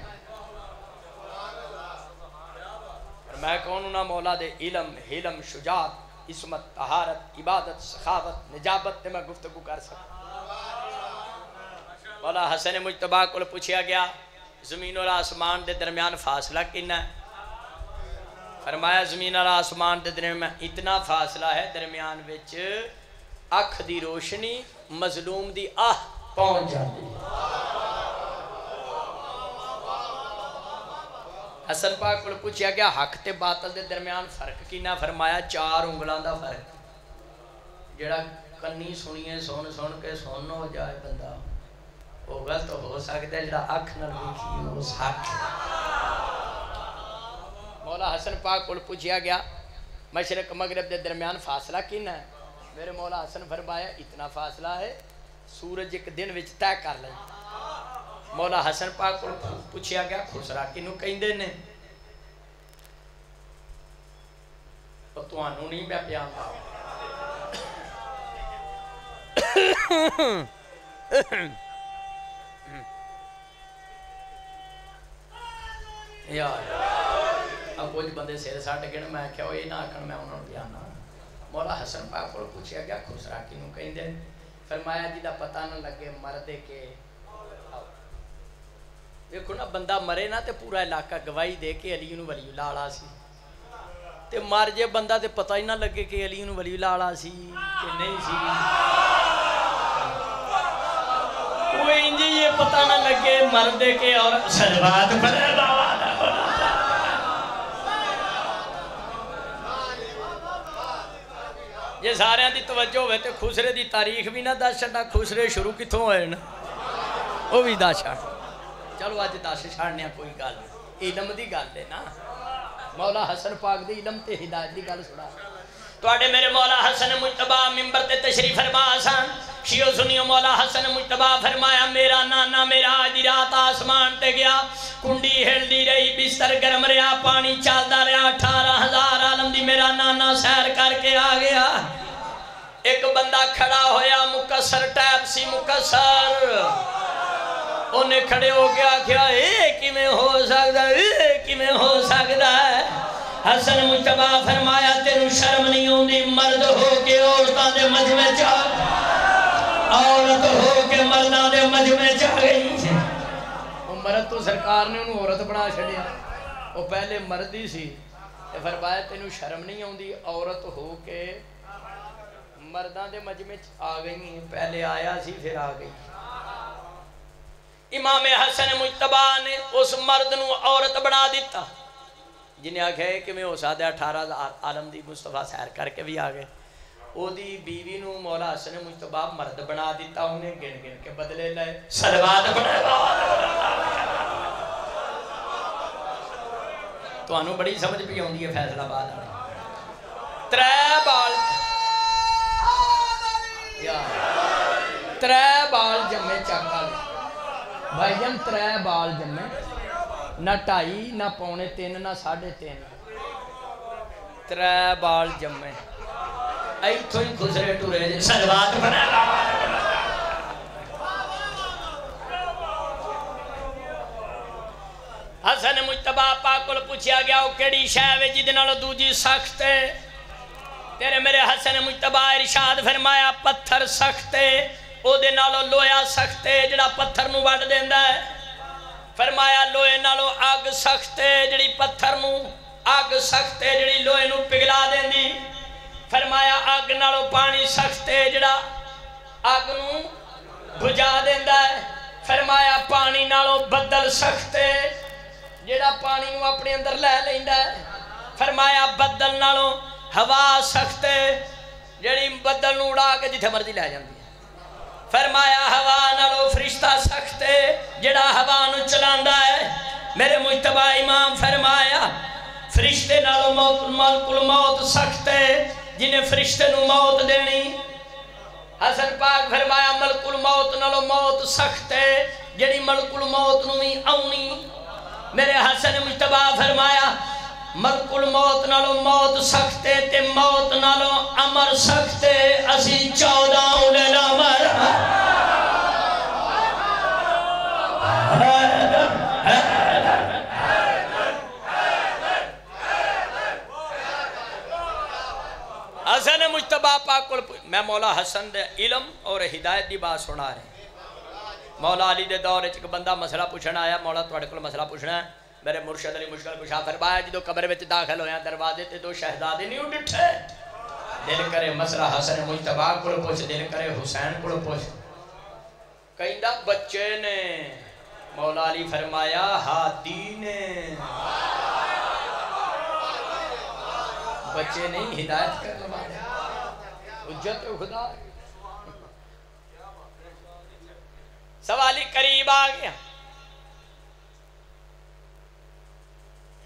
میں کون نہ مولا دے علم حلم شجاعت عصمت طہارت عبادت سخاوت نجابت تے میں گفتگو کر سکتا. مولا حسن مجتبہ کو پوچھیا گیا زمین اور آسمان دے درمیان فاصلہ کنا ہے. فرمایا زمین اور آسمان دے درمیان اتنا فاصلہ ہے درمیان وچ اکھ دی روشنی مظلوم دی آہ پہنچ جاتی. حسن پاک کو پوچھیا گیا حق تے باطل دے درمیان فرق کی نہ. فرمایا 4 انگلان دا فرق. جڑا کنی سنیے سن کے سن ہو جائے بندہ وہ غلط ہو سکتا ہے. جڑا اکھ نہ دیکھی وہ حق. مولا حسن پاک کو پوچھیا گیا مشرق مغرب دے درمیان فاصلہ کنا ہے. میرے مولا حسن فرمایا اتنا فاصلہ ہے سورج ایک دن وچ طے کر لیں. مولا حسن پاک کو پوچھیا گیا خسرا کنوں کہندے نے. تو تانوں نہیں میں پیاندا یار اب کچھ بندے سر سٹ گئے میں کیا یہ نہ آکھن میں انہوں نے پیانا مولا حسن پاک کو پوچھا گیا خسرا کینوں کہندے فرمایا جی دا پتہ نہ لگے مردے کے دیکھو نا بندہ مرے نا تے پورا علاقہ گواہی دے کے علی نو ولی اللہ آلا سی تے مر جے بندہ تے پتہ ہی نہ لگے کہ علی نو ولی اللہ آلا سی کہ نہیں سی وہ انجی یہ پتہ نہ لگے مردے کے اور سلوات پڑھے باوالا یہ سارے دی توجہ ہوئے تے خسرے دی تاریخ بھی نہ دس چھڑا خسرے شروع کتوں ہوئے نا وہ بھی دس چھڑ چلو آج دس چھڑنے کوئی گل علم دی گل ہے نا مولا حسن پاک دی علم تے ہدایت دی گل سنا توڑے میرے مولا حسن مجتبہ ممبر تے تشریف فرما آسان شیعو سنیو مولا حسن مجتبہ فرمایا میرا نانا میرا آج رات آسمان تے گیا کنڈی ہل دی رہی بستر گرم رہا پانی چالدہ رہا 18,000 عالم دی میرا نانا سیر کر کے آ گیا ایک بندہ کھڑا ہویا مکسر ٹیب سی مکسر انہیں کھڑے ہو گیا کیا ایک ہی میں ہو سکتا ہے ایک ہی میں ہو سکتا ہے حسن مجتبہ فرمایا تینوں شرم نہیں ہوندی مرد ہو کے عورتاں دے مجمع چاہ عورت ہو کے مرداں دے مجمع چاہ گئی وہ مرد تو سرکار نے انہوں عورت بنا چھڑیا وہ پہلے مردی سی فرمایا تینوں شرم نہیں ہوندی عورت ہو کے مرداں دے مجمع آ گئی پہلے آیا سی پھر آ گئی امام حسن مجتبہ نے اس مرد نو عورت بنا دیتا جنہیں آگئے کہ میں ہو سادہ 18,000 عالم دی مصطفیٰ سیر کر کے بھی آگئے او دی بیوی نو مولا حسن مجتبہ مرد بنا دیتا انہیں گن گن کے بدلے لائے صلوات بڑھے تو انہوں بڑی سمجھ بھی ہوندی ہے فیصلہ بات آنے ترے بال جمعے چاکا لے بھائی جم 3 بال جمعے نہ 2.5 نہ 2.25 نہ 3.5 3 بال جمعے ایتھو ہی خسرے ٹورے جے صلوات بنا حسن مجتبہ پاک کو پوچھیا گیا وہ کیڑی شے جی دنالو دوجی سخت ہے تیرے میرے حسن مجتبہ ارشاد فرمایا پتھر سخت ہے او دے نالو لویا سختے جڑا پتھر نو وڈ دیندا ہے فرمایا لوہے نالو آگ سختے جڑی پتھر نو آگ سختے جڑی لوہے نو پگلا دیندی فرمایا آگ نالو پانی سختے جڑا آگ نو بجھا دیندا ہے فرمایا پانی نالو بدل سختے جڑا پانی نو اپنے اندر لے لیندا ہے فرمایا بدل نالو ہوا سختے جڑی بدل نو اڑا کے جتھے مرضی لے جاندی فرمایا ہوا نالو فرشتہ سختے جڑا ہوا نو چلاندا ہے میرے مجتبہ امام فرمایا فرشتے نالو ملک الموت سختے جنہیں فرشتے نو موت دینی حسن پاک فرمایا ملک الموت نالو موت سختے جڑی ملک الموت نو ہی آؤنی میرے حسن مجتبہ فرمایا ملک الموت نالو موت سختے تے موت نالو عمر سختے اسی 14 اولے عمر حسن مجتبہ پاک میں مولا حسن دے علم اور ہدایت دی بات سنا رہے مولا علی دے دور ایک بندہ مسئلہ پوچھنا آیا مولا توڑے کل مسئلہ پوچھنا ہے میرے مرشد علی مشکل کشا فرمایا جدو قبر وچ داخل ہویا دروازے تے 2 شہزادے نہیں اٹھے دل کرے مسئلہ حسن مجتبہ کو پوچھ دل کرے حسین کو پوچھ کہندہ بچے نے مولا علی فرمایا ہادی نے بچے نہیں ہدایت کرنے والے حجت خدا سوالی قریب آ گیا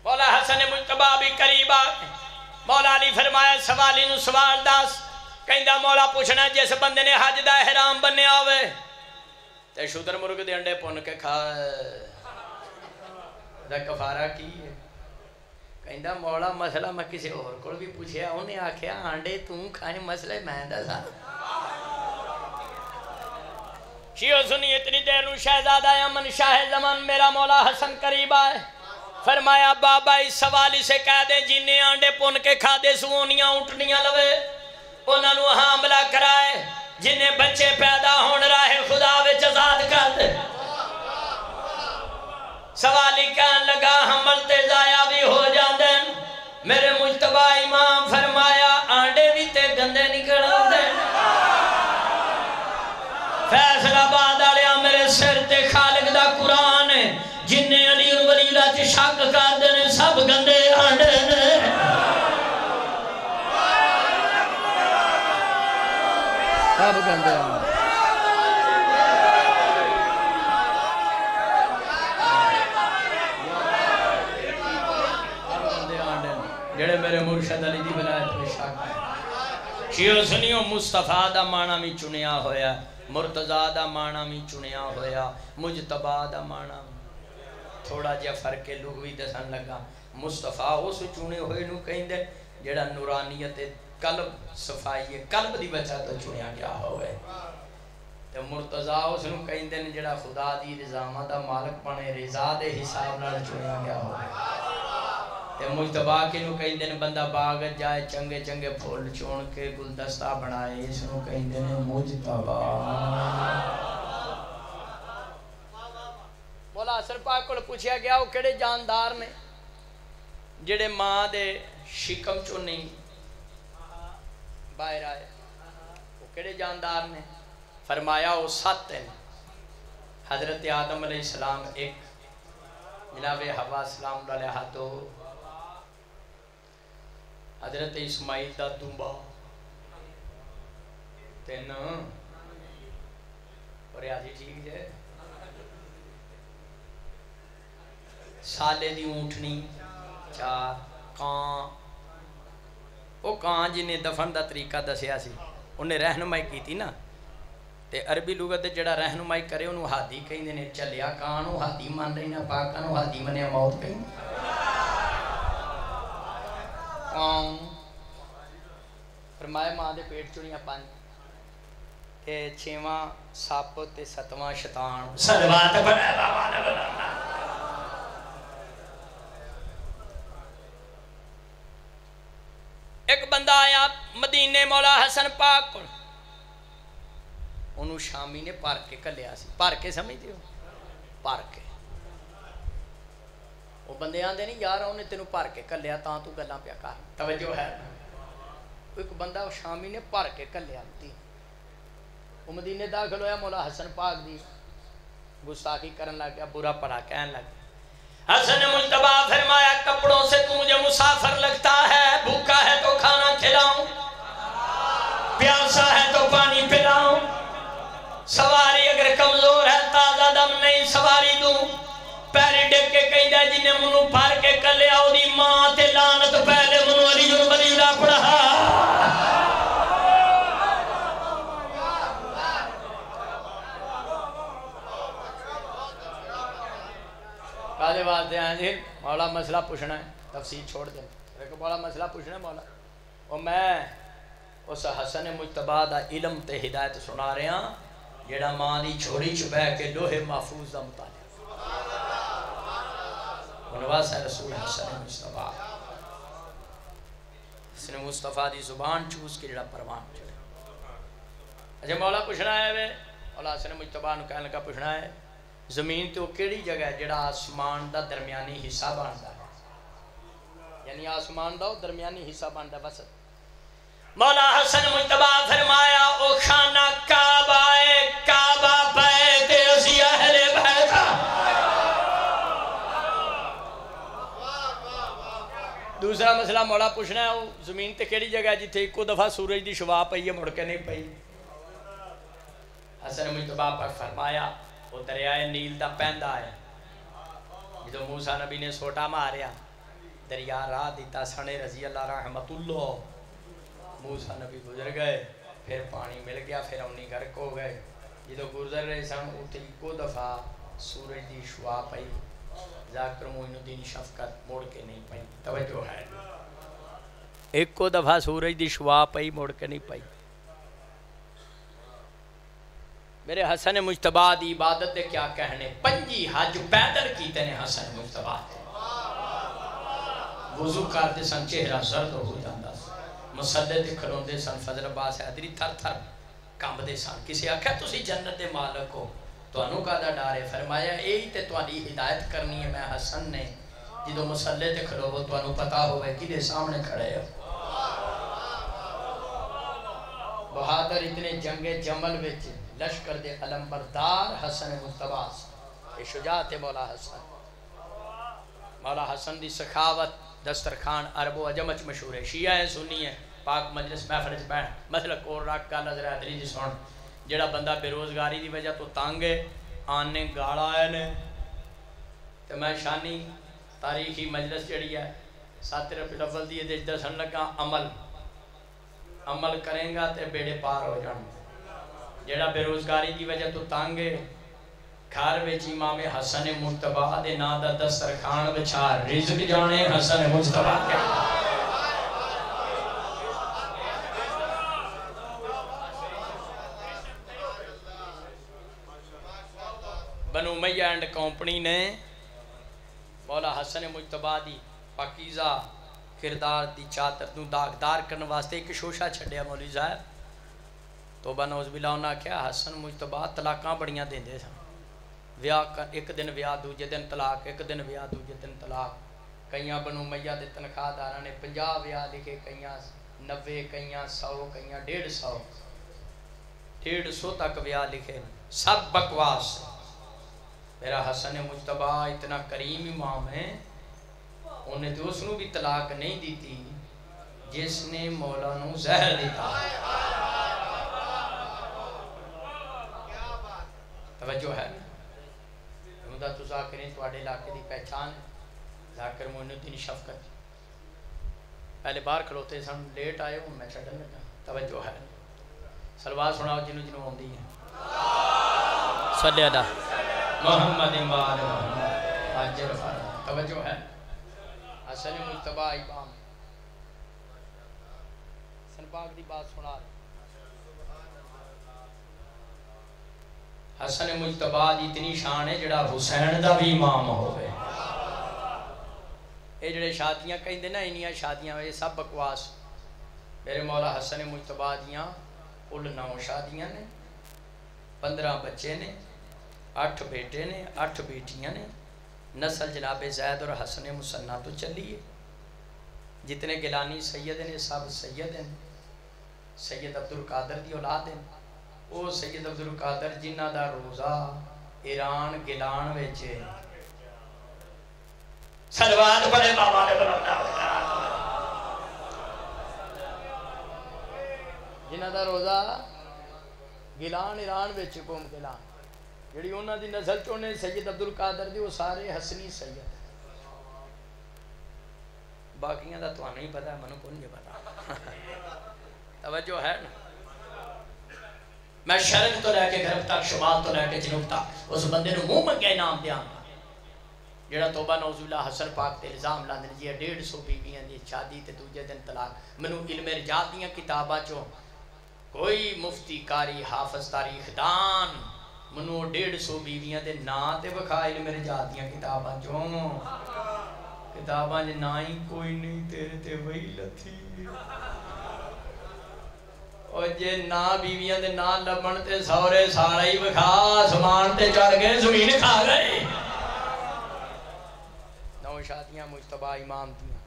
مولا حسن مجتبہ بھی قریب آ گئے مولا علی فرمایا سوالی نو سوال داس کہندہ مولا پوچھنا جس بندے نے حج دا احرام بننے آوے تے شودر مرغ دے انڈے پن کے کھائے دا کفارہ کی ہے کہندا مولا مسئلہ میں کسی اور کو بھی پوچھیا انہیں آکھیا آنڈے توں کھائیں مسئلہ میں دسا شیعو سنی اتنی دیر نو شہزادہ امن شاہ زمان میرا مولا حسن قریب آئے فرمایا بابا اس سوالی سے کہہ دیں جنہیں آنڈے پن کے کھا دے سونیاں اٹھنیاں لوے انہاں نو حاملہ کرائے جنہیں بچے پیدا ہون راہ خدا وچ آزاد کر دے سوالی کہن لگا حمل تے ضائع بھی ہو جاندے میرے مجتبہ امام فرمایا آنڈے بھی تے گندے نکل آندے فیصل آباد آلیا میرے سر تے خالق دا قرآن ہے جنہیں علی ولیلہ چ شک کر دینے سب گندے آنڈے نے سب گندے آنڈے جڑے میرے مرشد علی دی ولایت میں شک شیعو سنیو مصطفیٰ دا معنی بھی چنیا ہویا مرتضیٰ دا معنی بھی چنیا ہویا مجتبہ دا معنی تھوڑا جا فرق لغوی دسن لگا مصطفیٰ اس چنے ہوئے نو کہیں دے جڑا نورانیت قلب صفائی قلب دی بچہ تو چنیا گیا ہوئے تے مرتضیٰ اس نو کہیں دے جڑا خدا دی رضامہ دا مالک پانے رضا دے حساب نال چنیا گیا ہوئے تے مجتبہ کے نو کہیں دن بندہ باغت جائے چنگے چنگے پھول چون کے گلدستہ بنائے اس نو کہیں دن مجتبہ مولا حسن پاک کو پوچھیا گیا وہ کڑے جاندار نے جڑے ماں دے شکم چو نہیں باہر آئے وہ کڑے جاندار نے فرمایا وہ 7 ہیں حضرت آدم علیہ السلام ایک جناب حوا السلام علیہ 2 حضرت اسماعیل دا دنبا 3 اور یادی ٹھیک ہے سالے دی اونٹنی 4 کان وہ کان جنہیں دفن دا طریقہ دسیا سی انہیں رہنمائی کی تھی نا تے عربی لغت جڑا رہنمائی کرے انہوں حادی کہیں دینے چلیا کانو حادی مان رہی نا پاکانو حادی منیا موت کہیں کان فرمائے ماں دے پیٹ چڑیاں 5 تے 6واں ساپ تے 7واں شیطان صلوات بنا باوانا بنا ایک بندہ آیا مدینے مولا حسن پاک کو انہوں شامی نے پار کے کلیا سی پار کے سمجھ دیو پار کے وہ بندے آندے نہیں یار انہیں تینوں پار کے کلیا تاں تو گلاں پیا کر توجہ ہے ایک بندہ شامی نے پار کے کلیا تھی وہ مدینے داخل ہویا مولا حسن پاک دی گستاخی کرن لگ گیا برا پڑا کہن لگ گیا حسن مجتبہ فرمایا کپڑوں سے تو مجھے مسافر لگتا ہے بھوکا ہے تو کھانا کھلاؤں پیاسا ہے تو پانی پلاؤں سواری اگر کمزور ہے تازہ دم نہیں سواری دوں پیری ڈیک کے کہیں دے جنہیں منو پھار کے کلے آؤ دی ماں تے لانت پہلے منو علی جو بلیلہ پڑھا کالے بات ہیں جی مولا مسئلہ پوچھنا ہے تفصیل چھوڑ دیں لیکن مولا مسئلہ پوچھنا ہے مولا اور میں اس حسن مجتبہ دا علم تے ہدایت سنا رہے ہیں جڑا ماں دی چھوڑی چھبے کے لوہے محفوظ دا مطالعہ ونواس ہے رسول حسن مجتبہ حسن مصطفیٰ دی زبان چوز کے جڑا پروان چڑھے اچھا مولا پوچھنا ہے مولا حسن مجتبہ نو کہنے کا پوچھنا ہے زمین تو کیڑی جگہ ہے جڑا آسمان دا درمیانی حصہ باندا ہے یعنی آسمان دا درمیانی حصہ باندا ہے وسط مولا حسن مجتبہ فرمایا او خانہ کعبہ ہے کعبہ بیت اسی اہل بیت دوسرا مسئلہ مولا پوچھنا ہے زمین تے کیڑی جگہ ہے جتھے ایک دفعہ سورج دی شعاع پئی ہے مڑ کے نہیں پئی حسن مجتبہ پر فرمایا وہ دریائے نیل دا پیندا ہے جدو موسیٰ نبی نے سوٹا ماریا دریا راہ دیتا سنے رضی اللہ رحمت اللہ موسیٰ نبی گزر گئے پھر پانی مل گیا پھر انہی گرک ہو گئے جدو گزر رہے سن اٹھی کو دفعہ سورج دی شعاع پئی ذاکر معین الدین شفقت مڑ کے نہیں پائی. توجہ ہے ایک کو دفعہ سورج دی شعاع پئی مڑ کے نہیں پئی. میرے حسن مجتبیٰ دی عبادت دے کیا کہنے, 5 حج پیدل کیتے نے حسن مجتبیٰ. وضو کرتے سن چہرہ زرد ہو جاندہ, مسلے تے کھلوندے سن, فضل عباس حیدری تھر تھر کمب دے سن. کسی آکھا تسی جنت دے مالک ہو, تو انہوں کا دا ڈارے, فرمایا ایہی تے تو انہی ہدایت کرنی ہے. میں حسن نے جدو مسلے تے کھلو تو انہوں پتا ہوئے کہ دے سامنے کھڑے ہو. بہادر اتنے جنگ جمل وچ لشکر دے علم بردار حسن مجتبیٰ. یہ شجاعت مولا حسن. مولا حسن دی سخاوت دسترخان عرب و عجم اچ مشہور ہے. شیعہ ہیں سنی ہیں, پاک مجلس محفل اچ بیٹھ مثلا کور رکھ کا نظر حیدری دی سن. جڑا بندہ بے روزگاری دی وجہ تو تانگے آنے گاڑا آئے نے, تو میں شانی تاریخی مجلس جڑی ہے 7 ربیع الاول دی دے دسن لگا عمل کریں گا تے بیڑے پار ہو جان. جڑا بے روزگاری دی وجہ تو تانگے گھر وچ امام حسن مجتبیٰ دے نا دا دسترخوان بچھا رزق جانے حسن مجتبیٰ کے. بنو امیہ اینڈ کمپنی نے مولا حسن مجتبیٰ دی پاکیزہ کردار دی چادر نو داغدار کرنے واسطے ایک شوشہ چھڑیا مولوی صاحب. توبہ نعوذ باللہ انہاں کیا حسن مجتبیٰ طلاقاں بڑیاں دیں دے سن. ایک دن ویاہ دوجے دن طلاق, ایک دن ویاہ دوجے دن طلاق. کئیاں بنو امیہ دے تنخواہ داراں نے 50 ویاہ لکھے, کئیاں 90, کئیاں 100, کئیاں 150, 150 تک ویاہ لکھے. سب بکواس. میرا حسن مجتبیٰ اتنا کریم امام ہے, انہیں تو اس نو بھی طلاق نہیں دیتی جس نے مولا نو زہر دیتا. توجہ ہے نا. حمدہ تو ذاکرین توڑے علاقے دی پہچان ہے. ذاکر معین الدین شفقت پہلے باہر کھلوتے سن, لیٹ آئے ہوں میں چھڑن لگا. توجہ ہے. سلوات سناؤ جنہوں جنہوں ہوندی ہیں. صلی اللہ محمد امبار محمد حاجر فرما. توجہ ہے. حسن مجتبیٰ امام حسن پاک دی بات سنا رہے. حسن مجتبیٰ دی اتنی شان ہے جڑا حسین دا بھی امام ہوئے. اے جڑے شادیاں کہیں دے نا, انہیاں شادیاں یہ سب بکواس. میرے مولا حسن مجتبیٰ دیاں کل 9 شادیاں نے, 15 بچے نے, 8 بیٹے نے, 8 بیٹیاں نے. نسل جناب زید اور حسن مسنہ تو چلیے. جتنے گیلانی سید نے سب سید ہیں. سید عبدالقادر دی اولاد ہیں. او سید عبدالقادر جنہ دا روزہ ایران گیلان ویچے. سلوات پڑھے بابا نے بلندہ جنہ دا روزہ گیلان ایران ویچے. قوم گیلان جڑی انہاں دی نسل چونے سید عبدالقادر دی, وہ سارے حسنی سید. باقیاں دا تو نہیں پتا, منو کون نہیں پتا. توجہ ہے نا. میں شرق تو لے کے غرب تک, شمال تو لے کے جنوب تک اس بندے نو منہ منگے نام دیاں گا جڑا توبہ نعوذ باللہ حسن پاک تے الزام لاندے جی 150 بیویاں دی شادی تے دوجے دن طلاق. منو علم رجال دیاں کتاباں چوں کوئی مفتی قاری حافظ تاریخ دان منو 150 بیویاں دے نا تے بکھا علم رجال دیاں کتاباں چوں. کتاباں جے نا ہی کوئی نہیں تیرے تے وہی لتھی. اور جے نا بیویاں دے نا لبن تے سورے سارا ہی بکھا, آسمان تے چڑھ گئے زمین کھا گئے. 9 شادیاں مجتبیٰ امام دیاں,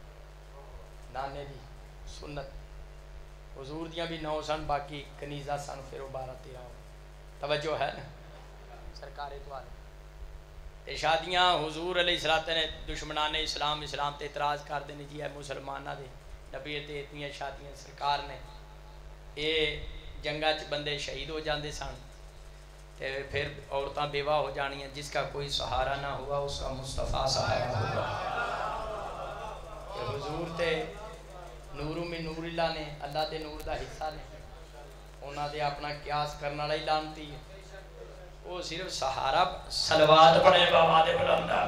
نانے دی سنت. حضور دیاں بھی 9 سن, باقی کنیزہ سن, پھر وہ 12-13. توجہ ہے نا. سرکار تے شادیاں حضور علیہ الصلوۃ نے دشمنان اسلام تے اعتراض کر دینے جی ہے مسلمانہ دے نبی تے اتنی شادیاں سرکار نے. اے جنگا چ بندے شہید ہو جاندے سن تے پھر عورتاں بیوہ ہو جانیاں. جس کا کوئی سہارا نہ ہوا اس کا مصطفیٰ سہارا ہوا. حضور تے نور من نور اللہ نے, اللہ دے نور دا حصہ نے, انہاں دے اپنا قیاس کرنا والا ہی لانتی ہے. وہ صرف سہارا. سلوات پڑھے بابا دے بلندہ.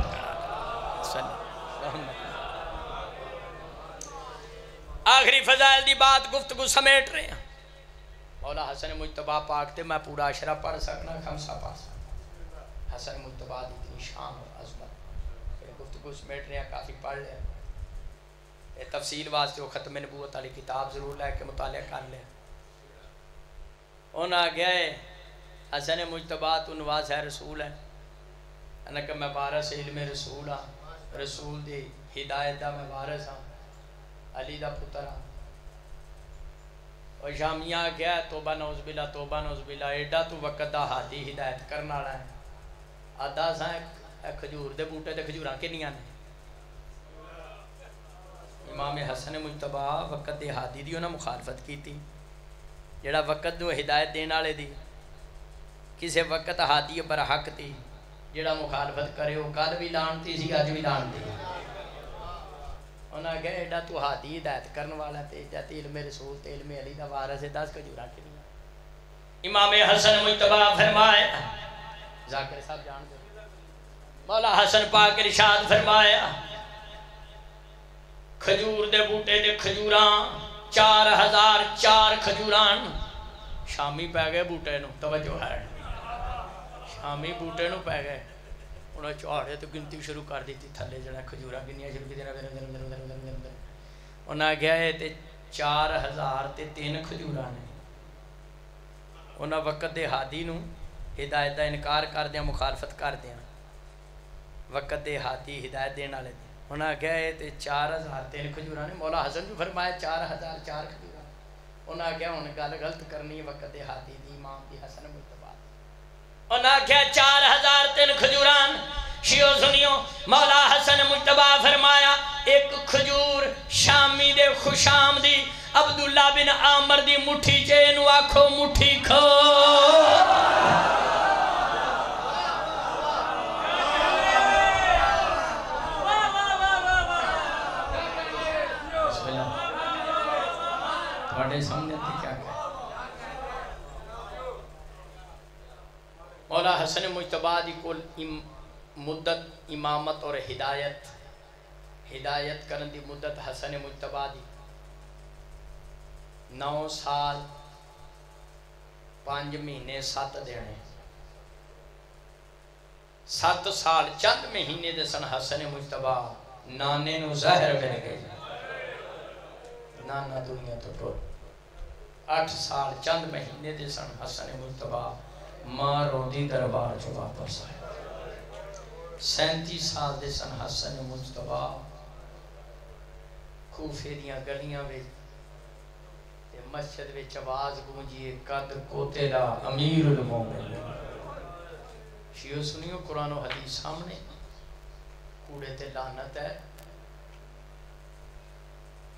آخری فضائل دی بات گفتگو سمیٹ رہے ہیں مولا حسن مجتبیٰ پاک تے میں پورا عشرہ پڑھ سکنا خمسہ پڑھ سکنا حسن مجتبیٰ دی اتنی شان اور عظمت پھر گفتگو سمیٹ رہے ہیں کافی پڑھ لیں تفصیل واسطے وہ ختم نبوت والی کتاب ضرور لے کے مطالعہ کر لیں انہاں گئے حسن مجتبیٰ تو نواز ہے رسول ہے انہاں کہ میں وارث علم رسول ہاں رسول دی ہدایت دا میں وارث ہاں علی دا پتر ہاں اور شامیاں گیا توبہ نعوذ باللہ ایڈا تو وقت دا ہادی ہدایت کرنا رہا ہے آدھا ساں کھجور دے بوٹے دے کھجوراں کنیاں نے امام حسن مجتبیٰ وقت دے ہادی دی انہاں مخالفت کی تھی جڑا وقت دو ہدایت دینا لے دی کسے وقت ہادی پر حق تھی جڑا مخالفت کرے وہ کل بھی لانتی سی آج بھی لانتی انہاں کہا ایڈا تو ہادی ہدایت کرن والا تے جاتی علم رسول تے علم علی دا وارث ہے 10 کھجوراں کنیاں امام حسن مجتبیٰ فرمایا ذاکر صاحب جان دے مولا حسن پاک ارشاد فرمایا کھجور دے بوٹے دے کھجوراں 4004 کھجوران شامی پہ گئے بوٹے نو توجہ ہے شامی بوٹے نو پہ گئے انہوں چوڑے تو گنتی شروع کر دی تھی تھلے جڑا کھجورا گنیا شروع کی دینا انہوں گئے تے 4003 کھجورا نے انہوں وقت دے ہادی نو ہدایت دا انکار کر دیا مخالفت کر دیا وقت دے ہادی ہدایت دینا لے دیا انہوں گئے تے 4003 کھجورا نے مولا حسن بھی فرمایا 4004 کھجورا انہوں گیا انہیں گل غلط کرنی وقت دے ہادی دی امام دی حسن مجتبیٰ انہوں گیا 4003 کھجوران شیعو سنیو مولا حسن مجتبیٰ فرمایا ایک کھجور شامی دے خوشام دی عبداللہ بن عامر دی مٹھی چینو آکھو مٹھی کھو بڑے سامنے تھے کیا کہا مولا حسن مجتبیٰ دی کل مدت امامت اور ہدایت کرن دی مدت حسن مجتبیٰ دی 9 سال 5 مہینے 7 دینے 7 سال چند مہینے دے سن حسن مجتبیٰ نانے نو زہر مل گئی نانا دنیا تو ٹوٹ 8 سال چند مہینے دے سن حسن مجتبیٰ ماں روندی دربار جو واپس آئے 37 سال دے سن حسن مجتبیٰ کوفے دیاں گلیاں وے مسجد وچ آواز گونجیے قد کوتیلا امیر المومن شیعو سنیو قرآن و حدیث سامنے کوڑے تے لعنت ہے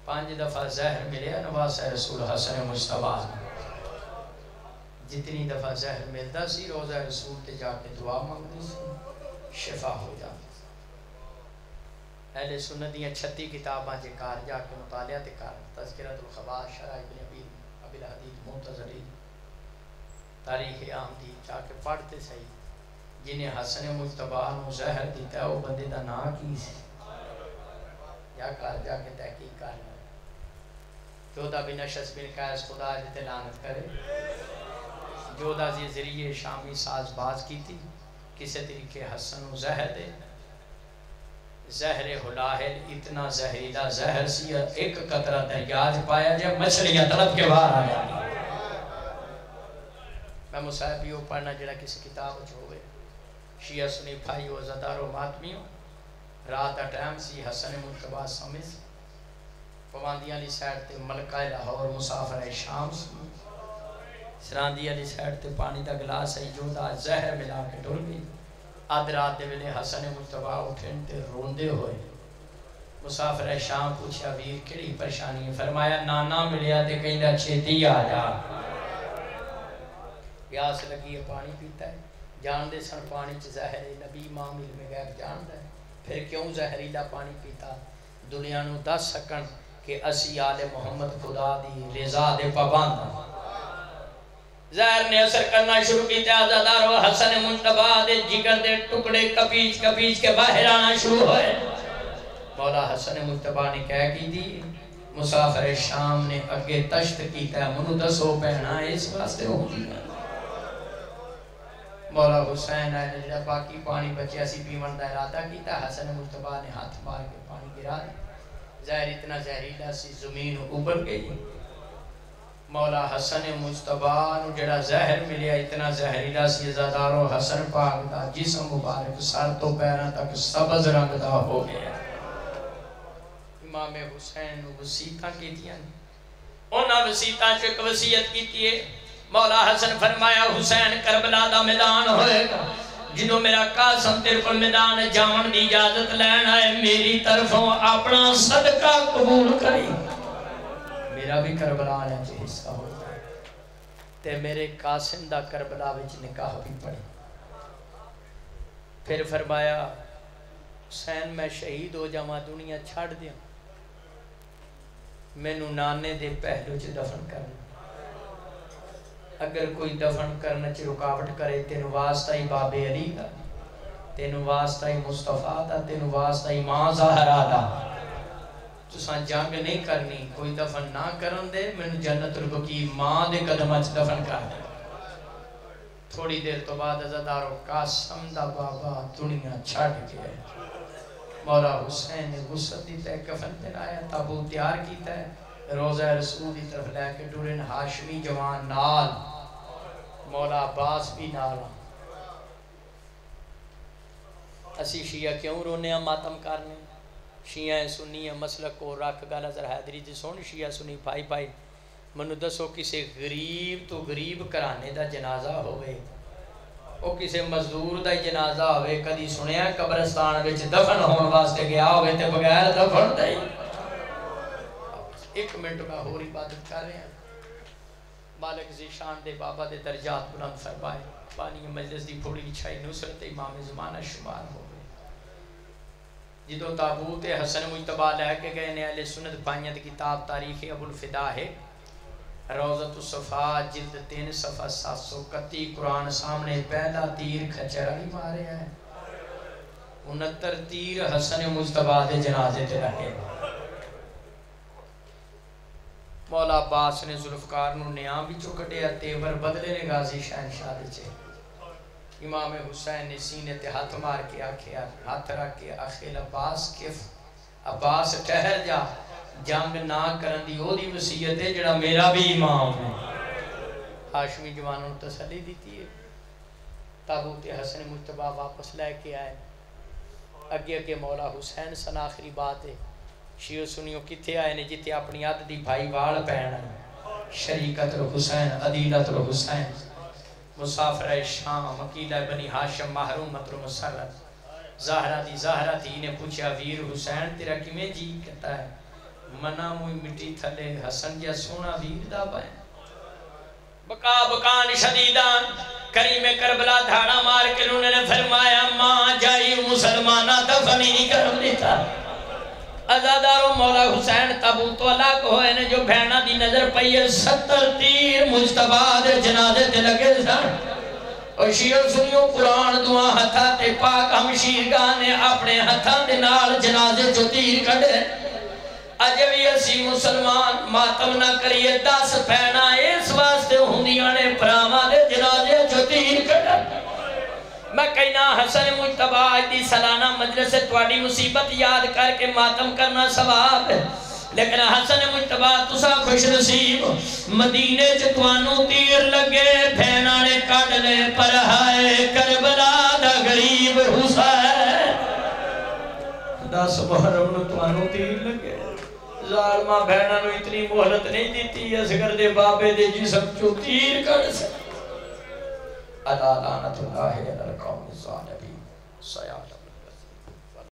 5 دفعہ زہر ملے نواز رسول حسن مجتبیٰ جتنی دفعہ زہر ملتا سی روزہ رسول تے جا کے دعا مانگنی سی شفا ہو جاتی اہل سنت دیاں 36 کتاباں جے کار جا کے مطالعہ تے کار تذکرۃ الخواص شرح ابن ابی الحدیث منتظری تاریخ احمدی جا کے پڑھتے صحیح جنہیں حسن مجتبیٰ نو زہر دیتا ہے وہ بندے دا نام کی سی یا کار جا کے تحقیق کرنا جودہ بن اشعث بن قیس خدا جتے لعنت کرے جودہ زی ذریعے شامی ساز باز کی تھی کسے طریقے حسن و زہر دے زہر حلاہل اتنا زہریلا زہر سی ایک قطرہ دریاج پایا جب مچھلیاں طلب کے باہر آیا میں مصاحبیوں پڑھنا جڑا کسی کتاب ہوئے شیعہ سنی بھائی و زدار و ماتمیوں رات کا ٹائم سی حسن مجتبیٰ سمجھ پواندی علی سائٹ تے ملکہ لاہور مسافر شام سراندی علی سائٹ تے پانی دا گلاس ہے جو دا زہر ملا کے ڈول گئی آدھ رات دے ویلے حسن مجتبیٰ اٹھن تے روندے ہوئے مسافر شام پوچھا ویر کیڑی پریشانی ہے فرمایا نانا ملیا تے کہیں دا چھتی آ جا پیاس لگی ہے پانی پیتا ہے جان دے سن پانی چ زہر نبی امام علم غیب جان دے پھر کیوں زہریلا پانی پیتا دنیا نو دس سکن کہ اسی آل محمد خدا دی رضا دے پابند زہر نے اثر کرنا شروع کی تعدادار و حسن مجتبیٰ دے جگر دے ٹکڑے کپیچ کپیچ کے باہر آنا شروع ہوئے مولا حسن مجتبی نے کہہ کی دی مسافر شام نے اگے تشت کیتا ہے منو دسو پہنا اس واسطے ہو گیا مولا حسین آئے نے جڑا باقی پانی بچیا سی پیون دا ارادہ کیتا حسن مجتبی نے ہاتھ مار کے پانی گرا دیا زہر اتنا زہریلا سی زمین ابل گئی مولا حسن مجتبی نو جڑا زہر ملیا اتنا زہریلا سی عزادارو حسن پاک دا جسم مبارک سر تو پیران تک سبز رنگ دا ہو گیا امام حسین وصیتاں کی دیا انہاں وصیتاں چو ایک وصیت کی تیئے مولا حسن فرمایا حسین کربلا دا میدان ہوئے گا جنہوں میرا قاسم تیر پر میدان جاون دی اجازت لینا ہے میری طرفوں اپنا صدقہ قبول کری میرا بھی کربلا آنے چاہیے حصہ ہو جائے تے میرے قاسم دا کربلا وچ نکاح بھی پڑے پھر فرمایا حسین میں شہید ہو جاواں دنیا چھاڑ دیا مینوں نانے دے پہلو چ دفن کرنا اگر کوئی دفن کرنا چ رکاوٹ کرے تینوں واسطہ ہی باب علی دا تینوں واسطہ ہی مصطفیٰ دا تینوں واسطہ ہی ماں زہرا دا تساں جنگ نہیں کرنی کوئی دفن نہ کرن دے مینوں جنت البقیع ماں دے قدماں چ دفن کر دے تھوڑی دیر تو بعد عزادارو قاسم دا بابا دنیا چھڑ گیا مولا حسین نے غسل دیتا ہے کفن پہنایا تابوت تیار کیتا ہے روزہ رسول دی طرف لے کے ٹورن ہاشمی جوان نال مولا عباس بھی نالا اسی شیعہ کیوں رونے ہم ماتم کرنے شیعہ سنی مسلک کو رکھ گالا ذرا حیدری جی سون شیعہ سنی بھائی بھائی منو دسو کسے غریب تو غریب کرانے دا جنازہ ہوئے او کسے مزدور دا جنازہ ہوئے کدی سنیا قبرستان وچ دفن ہون واسطے گیا ہوئے تے بغیر دفن دے ایک منٹ میں اور عبادت کر رہے ہیں مالک ذیشان دے بابا دے درجات بلند فرمائے پانی مجلس دی پھوڑی چھائی نصرت امام زمانہ شمار ہو گئے جدو تابوت حسن مجتبی لے کے گئے نے اہل سنت پائیت کتاب تاریخ ابو الفدا ہے روضۃ الصفا جلد 3 صفحہ 731 قرآن سامنے پہلا تیر کھچرا ہی مارے ہیں 69 تیر حسن مجتبی دے جنازے تے رکھے مولا عباس نے ذوالفقار نو نیام بھی چکڑیا تیور بدلے نے غازی شہنشاہ دے چھے امام حسین نے سینے تے ہاتھ مار کے آکھیا ہاتھ رکھ کے اخیل عباس کف عباس ٹہر جا جنگ نہ کرن دی او دی وصیت ہے جڑا میرا بھی امام ہے ہاشمی جوانوں تسلی دیتی ہے تابوت حسن مجتبی واپس لے کے آئے اگے اگے مولا حسین سن آخری بات ہے شیعہ سنیوں کتھے آئے نے جتے اپنی عدد دی بھائی وال پہنا شریکت الحسین عدیلت الحسین مسافر شام عقیلہ بنی ہاشم محرومت المسرت زہرہ دی زہرہ تھی نے پوچھا ویر حسین تیرا کمیں جی کہتا ہے منا موئی مٹی تھلے حسن جا سونا ویر دا بائیں بقا بقان شدیدان کریم کربلا دھاڑا مار کے انہوں نے فرمایا ماں جائی مسلمانہ دفنی نہیں کرم دیتا عزادارو مولا حسین تابوت والا کو ہوئے نے جو بھینا دی نظر پئیے 70 تیر مجتبی دے جنازے تے لگے سن اور شیعہ سنیوں قرآن دعا ہتھا تے پاک ہم شیرگانے اپنے ہتھا دے نال جنازے جو تیر کڑے اجوی اسی مسلمان ماتم نہ کریے 10 پہنا اس واسطے ہندیاں نے پراما دے جنازے جو تیر کڑے میں کہنا حسن مجتبی دی سالانہ مجلس تواڈی مصیبت یاد کر کے ماتم کرنا ثواب ہے لیکن حسن مجتبی تسا خوش نصیب مدینے چ توانوں تیر لگے بہنا نے کٹ لے پر ہائے کربلا دا غریب حسین 10 محرم نو توانوں تیر لگے ظالمہ بہنا نو اتنی مہلت نہیں دیتی اصغر دے بابے دے جسم چو تیر کٹ سے اللہ لعنت اللہ علی القوم الظالمین سیعلم